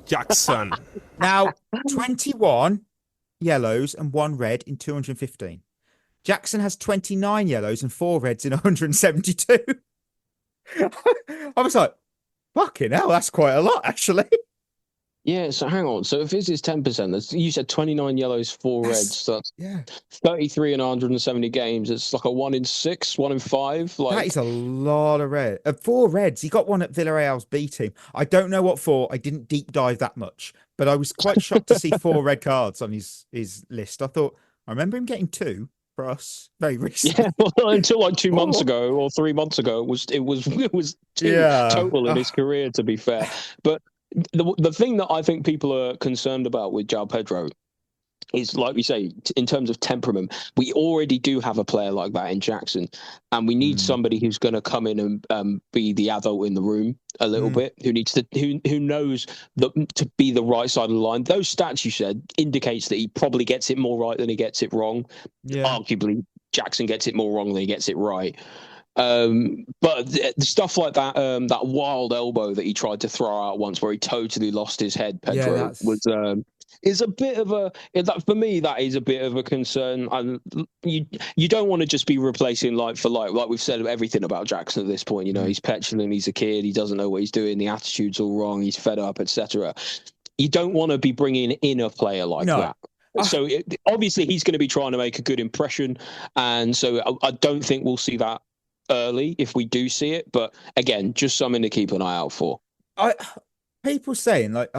Jackson. Now, 21 yellows and 1 red in 215. Jackson has 29 yellows and 4 reds in 172. I was like, fucking hell, that's quite a lot, actually. Yeah, so hang on. So if this is 10%, you said 29 yellows, 4 reds. So that's 33 in 170 games. It's like a 1 in 6, 1 in 5. That is a lot of red. 4 reds. He got one at Villarreal's B team. I don't know what for. I didn't deep dive that much, but I was quite shocked to see 4 red cards on his list. I remember him getting 2 for us very recently. Yeah, well, until like 2 months ago or 3 months ago, it was 2 total in his career, to be fair. But the thing that I think people are concerned about with Joao Pedro is, like we say, in terms of temperament, we already do have a player like that in Jackson, and we need somebody who's going to come in and be the adult in the room a little bit, who knows to be the right side of the line. Those stats you said indicates that he probably gets it more right than he gets it wrong. Yeah. Arguably, Jackson gets it more wrong than he gets it right. But the stuff like that, that wild elbow that he tried to throw out once, where he totally lost his head, Pedro, is a bit of for me, that is a bit of a concern. And you don't want to just be replacing like for like we've said everything about Jackson at this point. He's petulant, he's a kid, he doesn't know what he's doing, the attitude's all wrong, he's fed up, etc. You don't want to be bringing in a player like that. So obviously he's going to be trying to make a good impression, and so I don't think we'll see that early if we do see it, but again, just something to keep an eye out for. People saying like,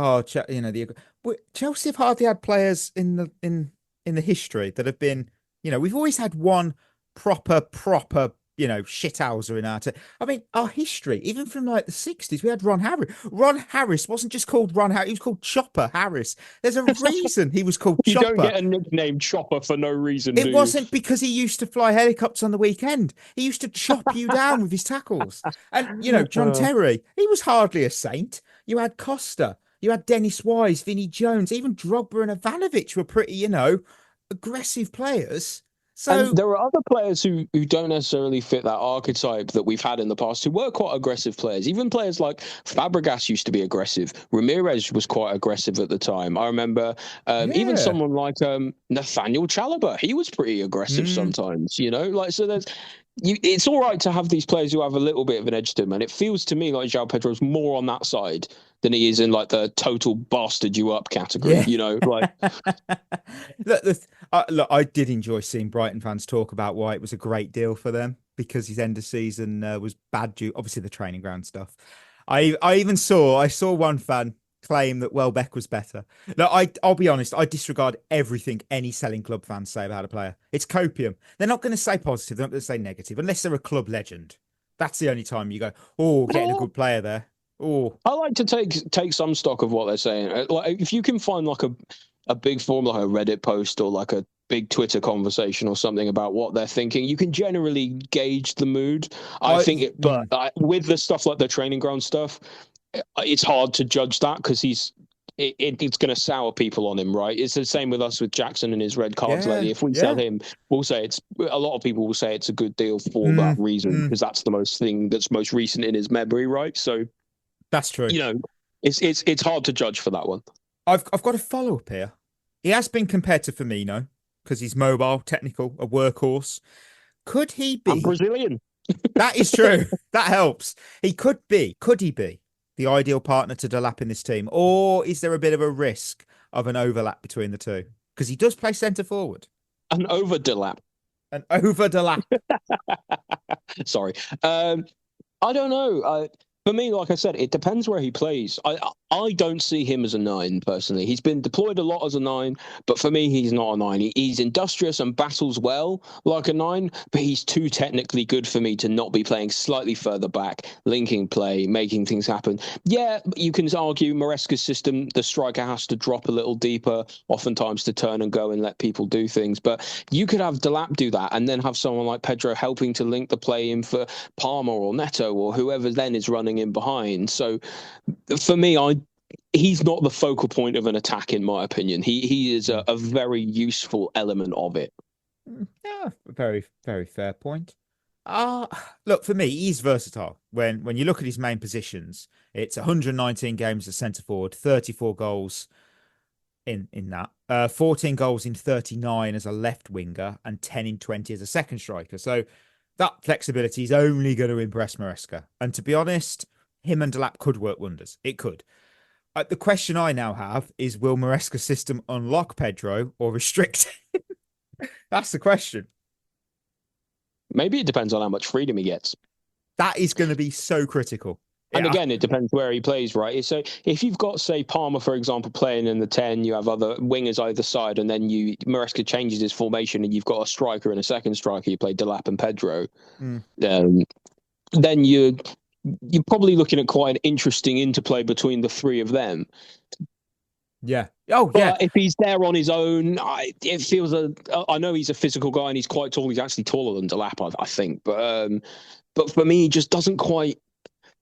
Chelsea have hardly had players in the history that have been, we've always had one proper shithouser in our team. I mean, our history, even from like the 60s, we had Ron Harris. Ron Harris wasn't just called Ron Harris, he was called Chopper Harris. There's a reason he was called You Chopper. don't get a nickname Chopper for no reason, It wasn't because he used to fly helicopters on the weekend. He used to chop you down with his tackles. And, John Terry, he was hardly a saint. You had Costa, you had Dennis Wise, Vinnie Jones, even Drogba and Ivanovic were pretty, aggressive players. So and there are other players who don't necessarily fit that archetype that we've had in the past who were quite aggressive players. Even players like Fabregas used to be aggressive. Ramirez was quite aggressive at the time. I remember even someone like Nathaniel Chalobah. He was pretty aggressive sometimes, so there's... it's all right to have these players who have a little bit of an edge to them, and it feels to me like Joao Pedro's more on that side than he is in like the total bastard you up category. Like look, I did enjoy seeing Brighton fans talk about why it was a great deal for them because his end of season was bad due, obviously the training ground stuff. I saw one fan claim that Welbeck was better. Look, I'll be honest, I disregard everything any selling club fans say about a player. It's copium. They're not going to say positive, they're not going to say negative, unless they're a club legend. That's the only time you go, oh, getting a good player there. Oh, I like to take some stock of what they're saying. Like if you can find like a big forum, like a Reddit post or like a big Twitter conversation or something about what they're thinking, you can generally gauge the mood. But with the stuff like the training ground stuff, it's hard to judge that because it's going to sour people on him, right? It's the same with us with Jackson and his red cards lately. If we sell him, we'll say a lot of people will say it's a good deal for that reason because that's the most recent in his memory, right? So that's true. It's hard to judge for that one. I've got a follow up here. He has been compared to Firmino because he's mobile, technical, a workhorse. Could he be Brazilian? That is true. That helps. Could he be the ideal partner to Delap in this team, or is there a bit of a risk of an overlap between the two? Because he does play centre forward. An over Delap. Sorry. I don't know. For me, like I said, it depends where he plays. I don't see him as a 9, personally. He's been deployed a lot as a 9, but for me, he's not a 9. He's industrious and battles well like a 9, but he's too technically good for me to not be playing slightly further back, linking play, making things happen. Yeah, you can argue Maresca's system, the striker has to drop a little deeper, oftentimes to turn and go and let people do things, but you could have Delap do that and then have someone like Pedro helping to link the play in for Palmer or Neto or whoever then is running in behind. So for me, he's not the focal point of an attack, in my opinion. He is a very useful element of it. Yeah, very, very fair point. Look, for me, he's versatile. When you look at his main positions, it's 119 games as centre forward, 34 goals in that, 14 goals in 39 as a left winger, and 10 in 20 as a second striker. So that flexibility is only going to impress Maresca. And to be honest, him and Delap could work wonders. It could. The question I now have is, will Maresca's system unlock Pedro or restrict him? That's the question. Maybe it depends on how much freedom he gets. That is going to be so critical. And again, it depends where he plays, right? So if you've got, say, Palmer, for example, playing in the 10, you have other wingers either side, and then Maresca changes his formation and you've got a striker and a second striker, you play Delap and Pedro, then you're probably looking at quite an interesting interplay between the three of them. Yeah. But if he's there on his own, it feels I know he's a physical guy and he's quite tall. He's actually taller than Delap, I think. But for me, he just doesn't quite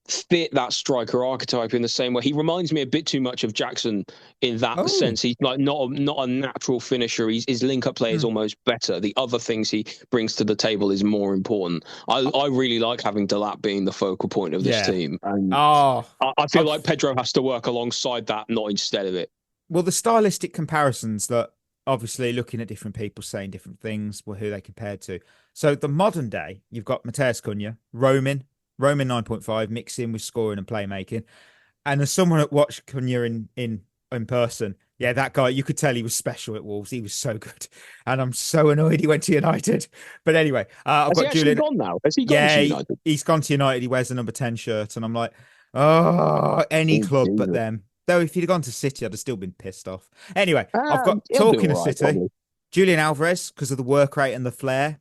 fit that striker archetype in the same way. He reminds me a bit too much of Jackson in that sense. He's like not a natural finisher. His link-up play is almost better. The other things he brings to the table is more important. I really like having Delap being the focal point of this team. And I feel like Pedro has to work alongside that, not instead of it. Well, the stylistic comparisons that obviously looking at different people saying different things were who they compared to. So the modern day, you've got Mateus Cunha, Roman 9.5, mixing with scoring and playmaking. And as someone that watched Cunha in person, yeah, that guy, you could tell he was special at Wolves. He was so good. And I'm so annoyed he went to United. But anyway, I've got Julian. Gone now? Has he gone to United? He's gone to United. He wears the number 10 shirt. And I'm like, any club but them. Though if he'd have gone to City, I'd have still been pissed off. Anyway, I've got talking of City, probably. Julian Alvarez, because of the work rate and the flair.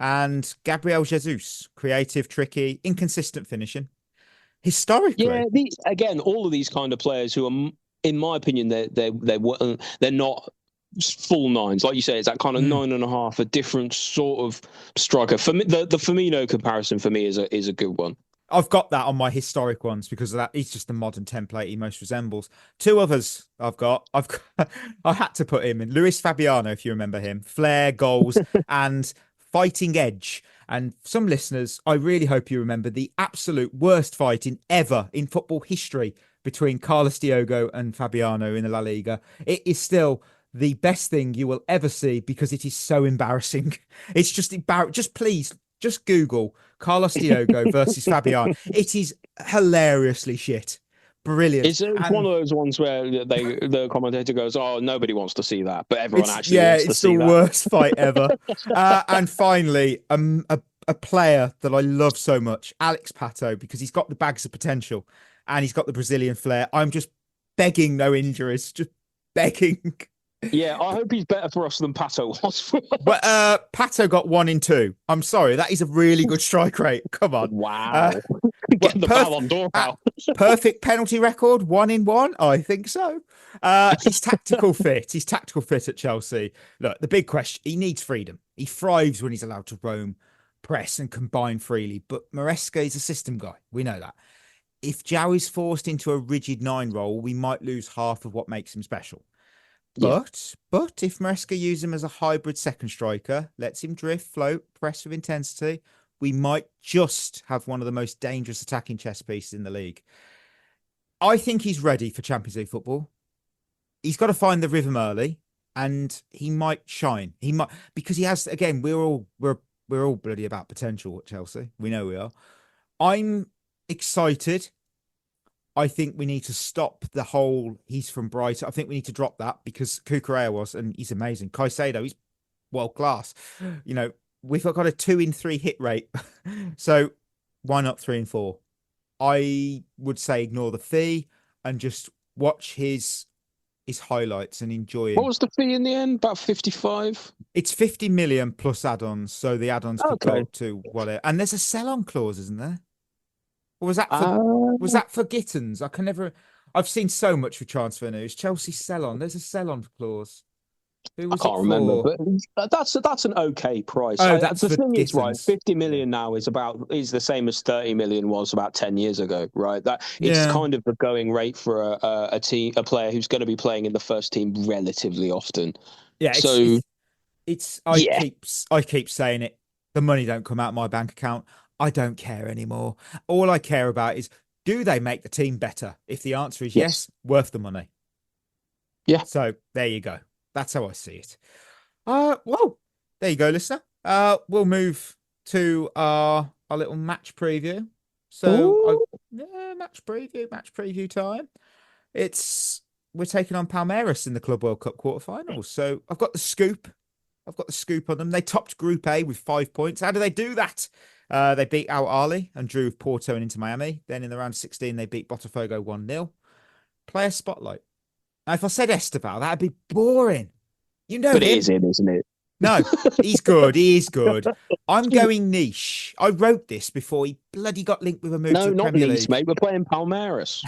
And Gabriel Jesus, creative, tricky, inconsistent finishing. Historically, Yeah, again, all of these kind of players who are, in my opinion, they're not full nines. Like you say, it's that kind of 9.5, a different sort of striker. For me, the Firmino comparison for me is a good one. I've got that on my historic ones because of that. He's just the modern template he most resembles. Two others I've got. I had to put him in. Luis Fabiano, if you remember him. Flair, goals, and fighting edge. And some listeners, I really hope you remember the absolute worst fighting ever in football history between Carlos Diogo and Fabiano in the La Liga. It is still the best thing you will ever see because it is so embarrassing. It's just embarrassing. Just Google Carlos Diogo versus Fabiano. It is hilariously shit. Brilliant. It's one of those ones where the commentator goes, "Oh, nobody wants to see that," but everyone actually wants to see that. It's the worst fight ever. And finally, a player that I love so much, Alex Pato, because he's got the bags of potential and he's got the Brazilian flair. I'm just begging no injuries, just begging. Yeah, I hope he's better for us than Pato was for us. But Pato got 1 in 2. I'm sorry, that is a really good strike rate. Come on. Wow. Get the Ballon d'Or out. Perfect penalty record, 1 in 1? I think so. His tactical fit at Chelsea. Look, the big question, he needs freedom. He thrives when he's allowed to roam, press and combine freely. But Maresca is a system guy. We know that. If Joao is forced into a rigid 9 role, we might lose half of what makes him special. But if Maresca uses him as a hybrid second striker, lets him drift, float, press with intensity, we might just have one of the most dangerous attacking chess pieces in the league. I think he's ready for Champions League football. He's got to find the rhythm early, and he might shine. He might, because he has. Again, we're all bloody about potential at Chelsea. We know we are. I'm excited. I think we need to stop the whole he's from Brighton. I think we need to drop that because Cucurella was, and he's amazing. Caicedo, he's world class. You know, we've got a 2 in 3 hit rate. So why not 3 in 4? I would say ignore the fee and just watch his highlights and enjoy him. What was the fee in the end? About 55? It's 50 million plus add-ons. So the add-ons could go to whatever. And there's a sell-on clause, isn't there? Or was that for Gittins? I've seen so much with transfer news. Chelsea sell-on. There's a sell-on clause. I can't remember, but that's an okay price. Oh, that's the for thing is, Gittins. right? 50 million now is the same as 30 million was about 10 years ago, right? It's kind of the going rate for a player who's going to be playing in the first team relatively often. Yeah. I keep saying it. The money don't come out my bank account. I don't care anymore. All I care about is, do they make the team better? If the answer is yes, worth the money. Yeah. So there you go. That's how I see it. Well, there you go, listener. We'll move to our little match preview. So match preview time. We're taking on Palmeiras in the Club World Cup quarterfinals. So I've got the scoop on them. They topped Group A with 5 points. How do they do that? They beat Al Ahly and drew with Porto and Inter Miami. Then in the round of 16, they beat Botafogo 1-0. Player spotlight. Now, if I said Esteval, that'd be boring. You know but him. It is him, isn't it? No, he's good. He is good. I'm going niche. I wrote this before he bloody got linked with a move to the Premier League. Mate. We're playing Palmeiras.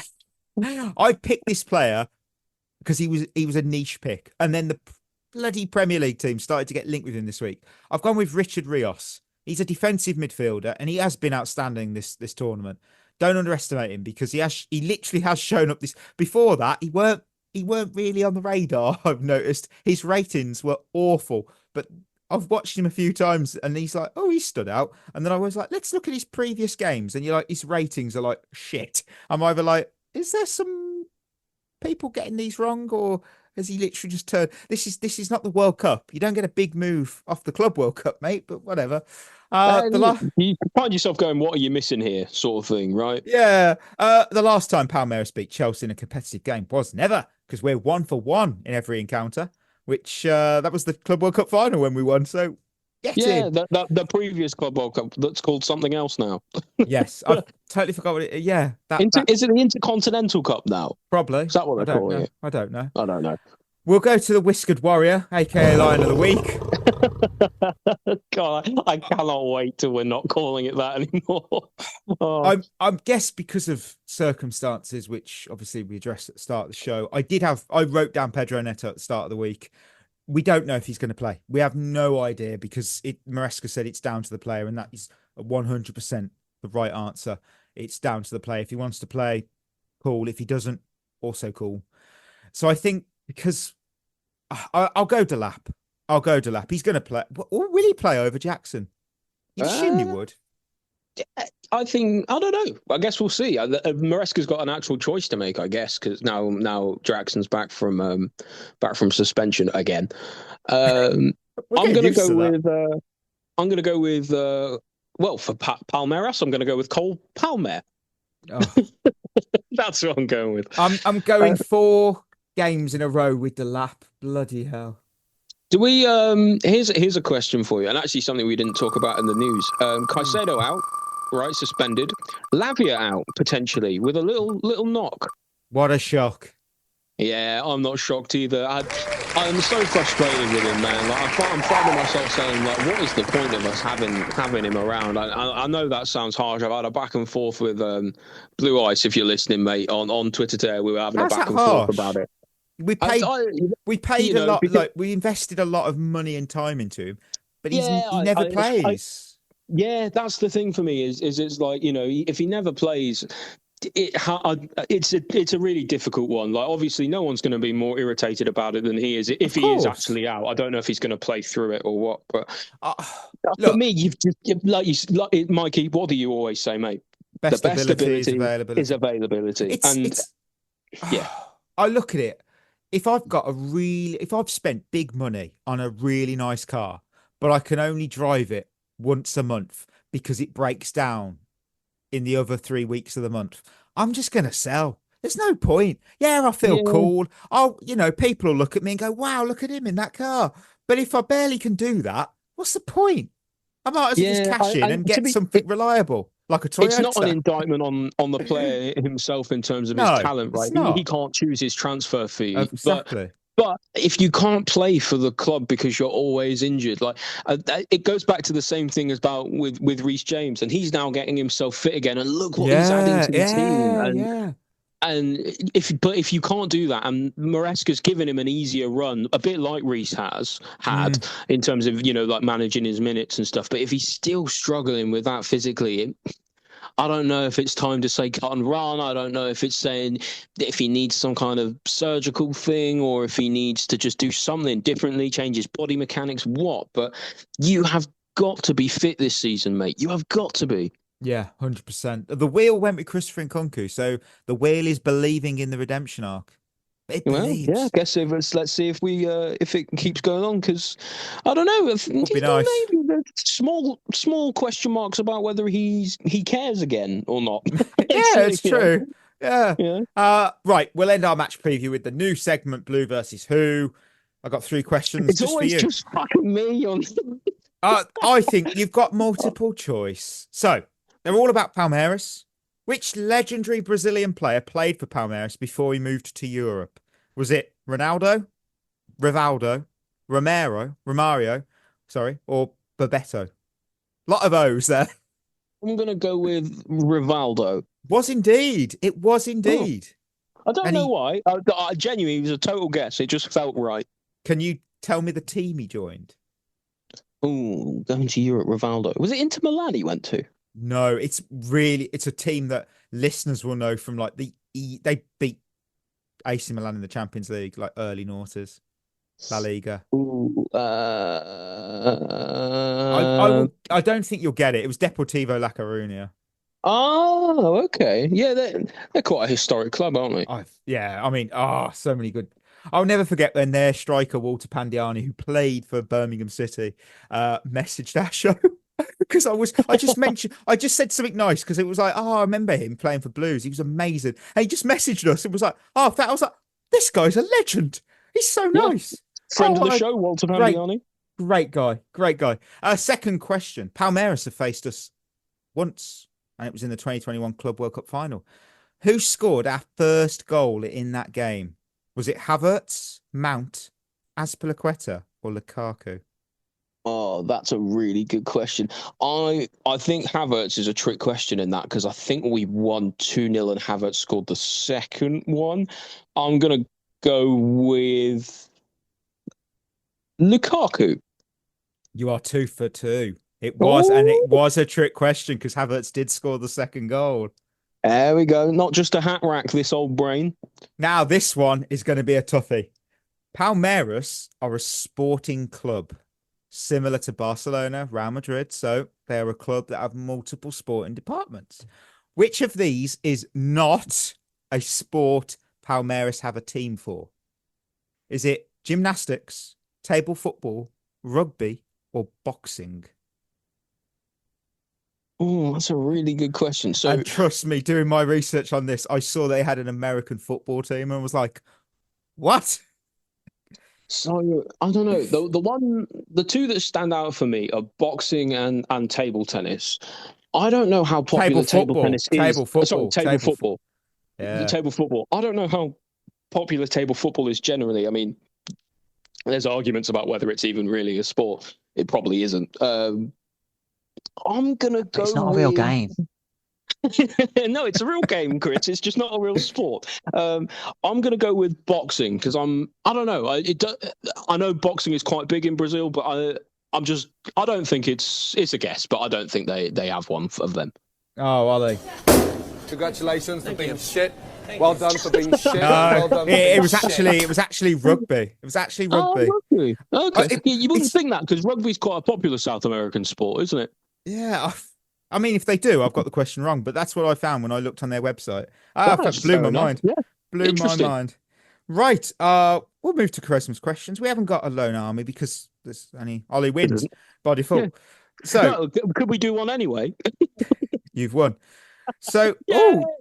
I picked this player because he was a niche pick. And then the bloody Premier League team started to get linked with him this week. I've gone with Richard Rios. He's a defensive midfielder, and he has been outstanding this tournament. Don't underestimate him because he literally has shown up this. Before that, he weren't really on the radar. I've noticed his ratings were awful, but I've watched him a few times, and he's like, oh, he stood out. And then I was like, let's look at his previous games, and you're like, his ratings are like shit. I'm either like, is there some people getting these wrong, or has he literally just turned? This is not the World Cup. You don't get a big move off the Club World Cup, mate. But whatever. You find yourself going, what are you missing here, sort of thing, right? Yeah. The last time Palmeiras beat Chelsea in a competitive game was never, because we're 1-for-1 in every encounter, which that was the Club World Cup final when we won. So the previous Club World Cup that's called something else now. Yes, I totally forgot what it. Yeah, is it the Intercontinental Cup now? Probably. Is that what they're calling it? I don't know. I don't know. We'll go to the Whiskered Warrior, aka Lion of the Week. God, I cannot wait till we're not calling it that anymore. Oh. I'm guess because of circumstances, which obviously we addressed at the start of the show. I wrote down Pedro Neto at the start of the week. We don't know if he's going to play. We have no idea because Maresca said it's down to the player, and that is 100% the right answer. It's down to the player. If he wants to play, cool. If he doesn't, also cool. So I think because I'll go Delap. He's going to play. Or will he play over Jackson? You'd assume he would. I don't know. I guess we'll see. Maresca's got an actual choice to make, I guess, because now Jackson's back from suspension again. I'm going to go with well, for Palmeiras, I'm going to go with Cole Palmer. Oh. That's what I'm going with. I'm going 4 games in a row with the lap. Bloody hell. Do we? Here's a question for you, and actually something we didn't talk about in the news. Caicedo out, right? Suspended. Lavia out potentially with a little knock. What a shock. Yeah, I'm not shocked either. I'm so frustrated with him, man. Like, I'm finding myself saying, like, what is the point of us having him around? I know that sounds harsh. I've had a back and forth with Blue Ice, if you're listening, mate, on Twitter today. We were having a back and forth about it. We paid a lot. Because, like, we invested a lot of money and time into him, but he never plays. Yeah, that's the thing for me. Is it's like, if he never plays. It's a really difficult one. Like, obviously, no one's going to be more irritated about it than he is if he is actually out. I don't know if he's going to play through it or what. But for me, Mikey, what do you always say, mate? The best ability is availability. Yeah. I look at it. If I've spent big money on a really nice car, but I can only drive it once a month because it breaks down in the other 3 weeks of the month, I'm just going to sell. There's no point. Yeah, I feel cool. People will look at me and go, wow, look at him in that car. But if I barely can do that, what's the point? I might as well just cash in and get something reliable, like a Toyota. It's not an indictment on the player himself in terms of his talent, right? He can't choose his transfer fee. Exactly. But if you can't play for the club because you're always injured, like it goes back to the same thing as with Reece James, and he's now getting himself fit again. And look what he's adding to the team. And if you can't do that, and Maresca's given him an easier run, a bit like Reece had in terms of like managing his minutes and stuff. But if he's still struggling with that physically, I don't know if it's time to say cut and run. I don't know if it's saying if he needs some kind of surgical thing or if he needs to just do something differently, change his body mechanics, what? But you have got to be fit this season, mate. You have got to be. Yeah, 100%. The wheel went with Christopher Nkunku, so the wheel is believing in the redemption arc. It believes. Yeah, I guess let's see if it keeps going on, because I don't know. Would be nice. Maybe there's small question marks about whether he cares again or not. It's true. Yeah. Right, we'll end our match preview with the new segment, Blue versus Who. I got 3 questions. It's always for you. Just fucking me on. I think you've got multiple choice. So they're all about Palmeiras. Which legendary Brazilian player played for Palmeiras before he moved to Europe? Was it Ronaldo, Rivaldo, Romario, or Bebeto? Lot of O's there. I'm going to go with Rivaldo. It was indeed. I don't know why. I genuinely, it was a total guess. It just felt right. Can you tell me the team he joined? Oh, going to Europe, Rivaldo. Was it Inter Milan he went to? No, it's a team that listeners will know from like they beat AC Milan in the Champions League, like early noughties, La Liga. Ooh, I don't think you'll get it. It was Deportivo La Coruña. Oh, okay. Yeah, they're quite a historic club, aren't they? So many good. I'll never forget when their striker Walter Pandiani, who played for Birmingham City, messaged our show. Because I just said something nice because it was like, I remember him playing for Blues. He was amazing. And he just messaged us. It was like, I was like, this guy's a legend. He's so nice. Friend of the show, Walter Pandiani. Great guy. Second question. Palmeiras have faced us once, and it was in the 2021 Club World Cup final. Who scored our first goal in that game? Was it Havertz, Mount, Azpilicueta, or Lukaku? Oh, that's a really good question. I think Havertz is a trick question in that because I think we won 2-0 and Havertz scored the second one. I'm going to go with Lukaku. You are 2 for 2. It was, and it Ooh. was a trick question because Havertz did score the second goal. There we go. Not just a hat rack, this old brain. Now, this one is going to be a toughie. Palmeiras are a sporting club similar to Barcelona, Real Madrid. So they're a club that have multiple sporting departments. Which of these is not a sport Palmeiras have a team for? Is it gymnastics, table football, rugby, or boxing? Oh, that's a really good question. So, and trust me, doing my research on this, I saw they had an American football team and was like, what? So I don't know. The two that stand out for me are boxing and table tennis. I don't know how popular table tennis is. Table football. Sorry, table football. Yeah. Table football. I don't know how popular table football is generally. I mean, there's arguments about whether it's even really a sport. It probably isn't. I'm gonna go. It's not a real game. No, it's a real game, Chris. It's just not a real sport. I'm going to go with boxing because I don't know. I know boxing is quite big in Brazil, but I don't think it's a guess, but I don't think they have one of them. Oh, are they? Congratulations for being shit. Well done for being shit. No, well done it was actually rugby. It was actually rugby. Oh, rugby. Okay. You wouldn't think that because rugby's quite a popular South American sport, isn't it? Yeah. I mean, if they do, I've got the question wrong, but that's what I found when I looked on their website. Blew my mind. Yeah. Blew my mind. Right. We'll move to Quaresma's questions. We haven't got a lone army because there's only Ollie wins by default. Yeah. So no, could we do one anyway? You've won. So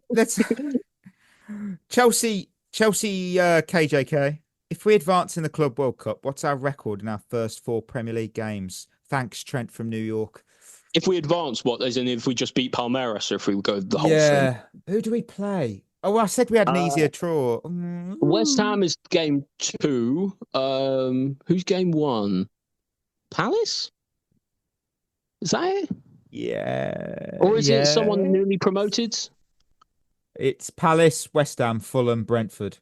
let's Chelsea KJK. If we advance in the Club World Cup, what's our record in our first 4 Premier League games? Thanks, Trent from New York. If we advance, what? As in if we just beat Palmeiras or if we go the whole thing? Who do we play? Oh, I said we had an easier draw. West Ham is game 2. Who's game 1? Palace? Is that it? Yeah. Or is it someone newly promoted? It's Palace, West Ham, Fulham, Brentford.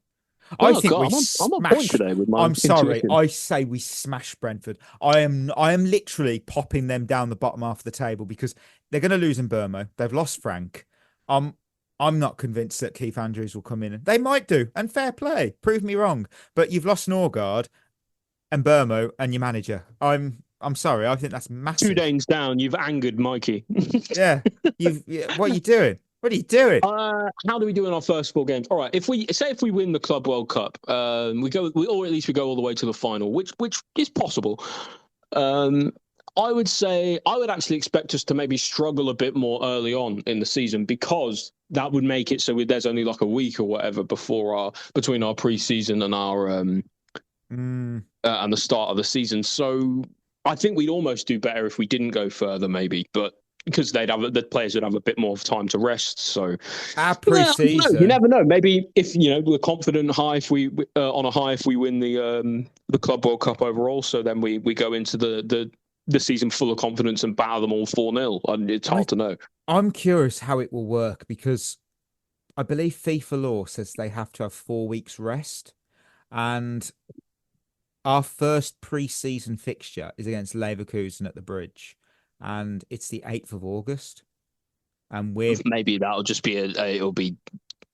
I'm on point today with my sorry. I say we smash Brentford. I am literally popping them down the bottom half of the table because they're going to lose in Burmo. They've lost Frank. I'm not convinced that Keith Andrews will come in. They might do, and fair play. Prove me wrong. But you've lost Norgard and Burmo and your manager. I'm sorry. I think that's massive. 2 days down. You've angered Mikey. Yeah. What are you doing? What are you doing? How do we do in our first 4 games? All right, if we win the Club World Cup, or at least we go all the way to the final, which is possible. I would actually expect us to maybe struggle a bit more early on in the season because that would make it so there's only like a week or whatever between our pre-season and our and the start of the season. So I think we'd almost do better if we didn't go further, maybe, but. Because the players would have a bit more time to rest. So our pre-season, you never know. Maybe if we're confident if we win the Club World Cup overall, so then we go into the season full of confidence and batter them all 4-0. And it's hard to know. I'm curious how it will work because I believe FIFA law says they have to have 4 weeks rest, and our first pre-season fixture is against Leverkusen at the Bridge. And it's the 8th of August. And maybe that'll just be it'll be.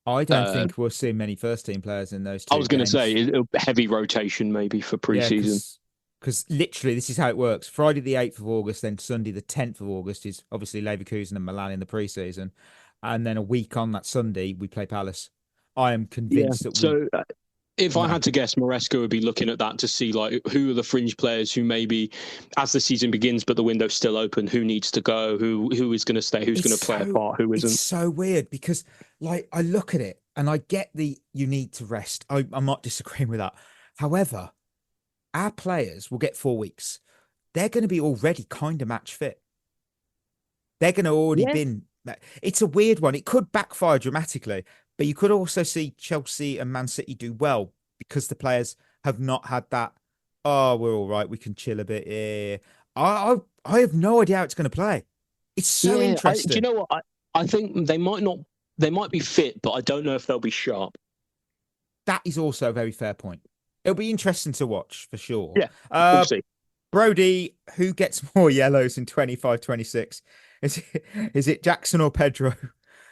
I don't think we'll see many first-team players in those 2 I was going to say heavy rotation maybe for pre-season. Because literally this is how it works. Friday the 8th of August, then Sunday the 10th of August is obviously Leverkusen and Milan in the pre-season. And then a week on that Sunday, we play Palace. I am convinced that if I had to guess, Maresca would be looking at that to see like who are the fringe players who maybe, as the season begins but the window's still open, who needs to go, who is going to stay, who's going to play a part, who isn't. It's so weird because like I look at it and I get you need to rest. I'm not disagreeing with that. However, our players will get 4 weeks. They're going to be already kind of match fit. They're going to already been. It's a weird one. It could backfire dramatically. But you could also see Chelsea and Man City do well because the players have not had that, we're all right, we can chill a bit here. I have no idea how it's going to play. It's so interesting. Do you know what? I think they might be fit, but I don't know if they'll be sharp. That is also a very fair point. It'll be interesting to watch for sure. Yeah, we'll see. Brody, who gets more yellows in 25-26? Is it Jackson or Pedro?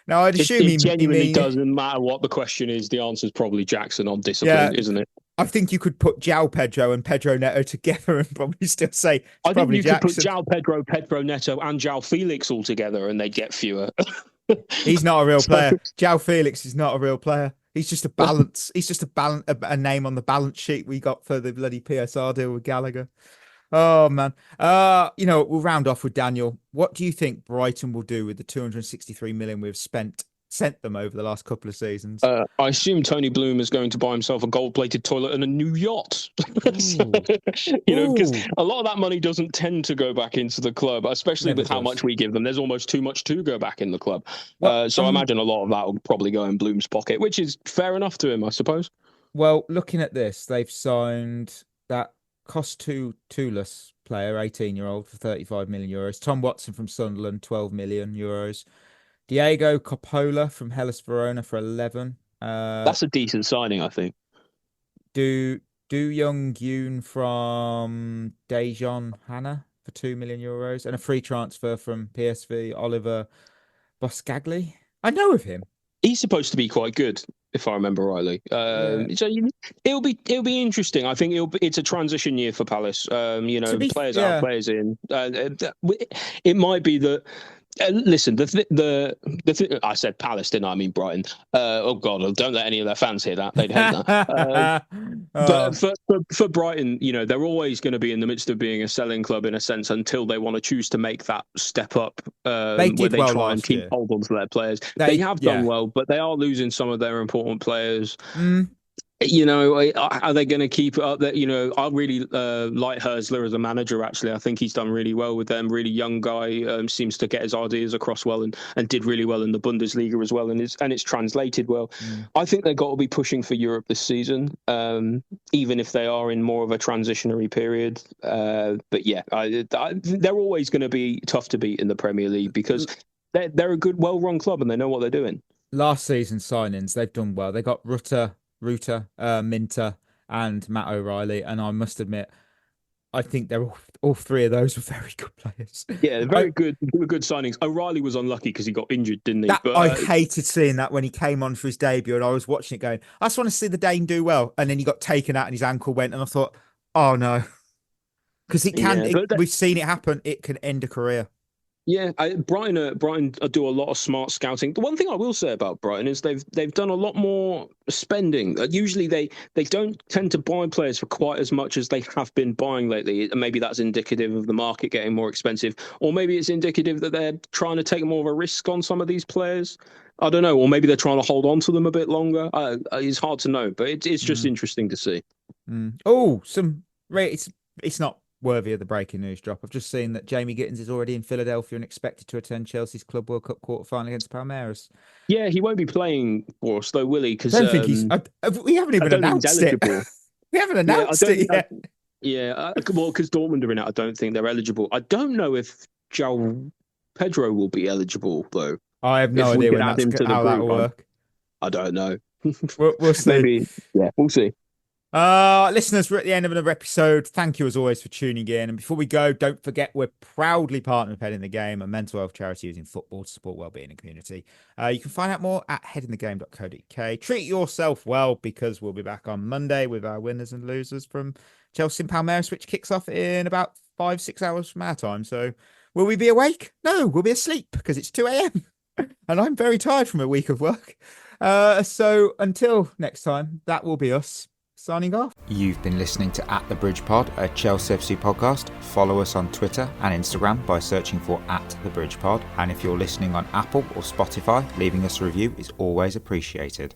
Now, I'd assume it genuinely doesn't matter what the question is. The answer is probably Jackson on discipline, isn't it? I think you could put Joao Pedro and Pedro Neto together and probably still say I think you Jackson. could put Joao Pedro, Pedro Neto, and Joao Felix all together, and they'd get fewer. He's not a real player. Joao Felix is not a real player. He's just a balance. He's just a name on the balance sheet we got for the bloody PSR deal with Gallagher. Oh man. We'll round off with Daniel. What do you think Brighton will do with the 263 million we've sent them over the last couple of seasons? I assume Tony Bloom is going to buy himself a gold-plated toilet and a new yacht. Because a lot of that money doesn't tend to go back into the club, especially with how much we give them. There's almost too much to go back in the club. I imagine a lot of that will probably go in Bloom's pocket, which is fair enough to him, I suppose. Well, looking at this, they've signed that Kosciuszko player, 18-year-old, for 35 million euros. Tom Watson from Sunderland, 12 million euros. Diego Coppola from Hellas Verona for 11. That's a decent signing, I think. Do Young Yoon from Daejeon Hana for 2 million euros, and a free transfer from PSV, Oliver Boscagli. I know of him. He's supposed to be quite good, if I remember rightly. So it'll be interesting. I think it's a transition year for Palace. Players out, players in. It might be that. Listen, I said Palace, didn't I? I mean Brighton. Oh God, don't let any of their fans hear that. They'd hate that. But for Brighton, they're always going to be in the midst of being a selling club in a sense until they want to choose to make that step up. Where they try and keep hold on to their players. They have done well, but they are losing some of their important players. Are they going to keep it up? That I really like Herzler as a manager. Actually, I think he's done really well with them. Really young guy, seems to get his ideas across well, and did really well in the Bundesliga as well, and it's translated well. I think they've got to be pushing for Europe this season, even if they are in more of a transitionary period. But yeah, they're always going to be tough to beat in the Premier League because they're a good, well-run club and they know what they're doing. Last season's signings, they've done well. They got Rutter, Minter, and Matt O'Reilly, and I must admit, I think they're all three of those were very good players. Yeah, very good signings. O'Reilly was unlucky because he got injured, didn't he? I hated seeing that when he came on for his debut, and I was watching it going, I just want to see the Dane do well, and then he got taken out and his ankle went, and I thought, oh no, because we've seen it happen. It can end a career. Yeah, Brighton do a lot of smart scouting. The one thing I will say about Brighton is they've done a lot more spending. Usually they don't tend to buy players for quite as much as they have been buying lately. Maybe that's indicative of the market getting more expensive, or maybe it's indicative that they're trying to take more of a risk on some of these players. I don't know, or maybe they're trying to hold on to them a bit longer. It's hard to know, but it's just interesting to see. Oh, it's not worthy of the breaking news drop. I've just seen that Jamie Gittins is already in Philadelphia and expected to attend Chelsea's Club World Cup quarter-final against Palmeiras. Yeah, he won't be playing for us though, will he? Because I don't think we haven't even announced it. We haven't announced it yet. Well, because Dortmund are in it, I don't think they're eligible. I don't know if Joao Pedro will be eligible though. I have no idea how that will work. I don't know. We'll see. Maybe, we'll see. Listeners, we're at the end of another episode. Thank you as always for tuning in. And before we go, don't forget we're proudly partnered with Head in the Game, a mental health charity using football to support wellbeing and community. You can find out more at headinthegame.co.uk. Treat yourself well because we'll be back on Monday with our winners and losers from Chelsea and Palmeiras, which kicks off in about 5-6 hours from our time. So will we be awake? No, we'll be asleep because it's 2 a.m. and I'm very tired from a week of work. So until next time, that will be us. Signing off. You've been listening to At The Bridge Pod, a Chelsea FC podcast. Follow us on Twitter and Instagram by searching for At The Bridge Pod. And if you're listening on Apple or Spotify, leaving us a review is always appreciated.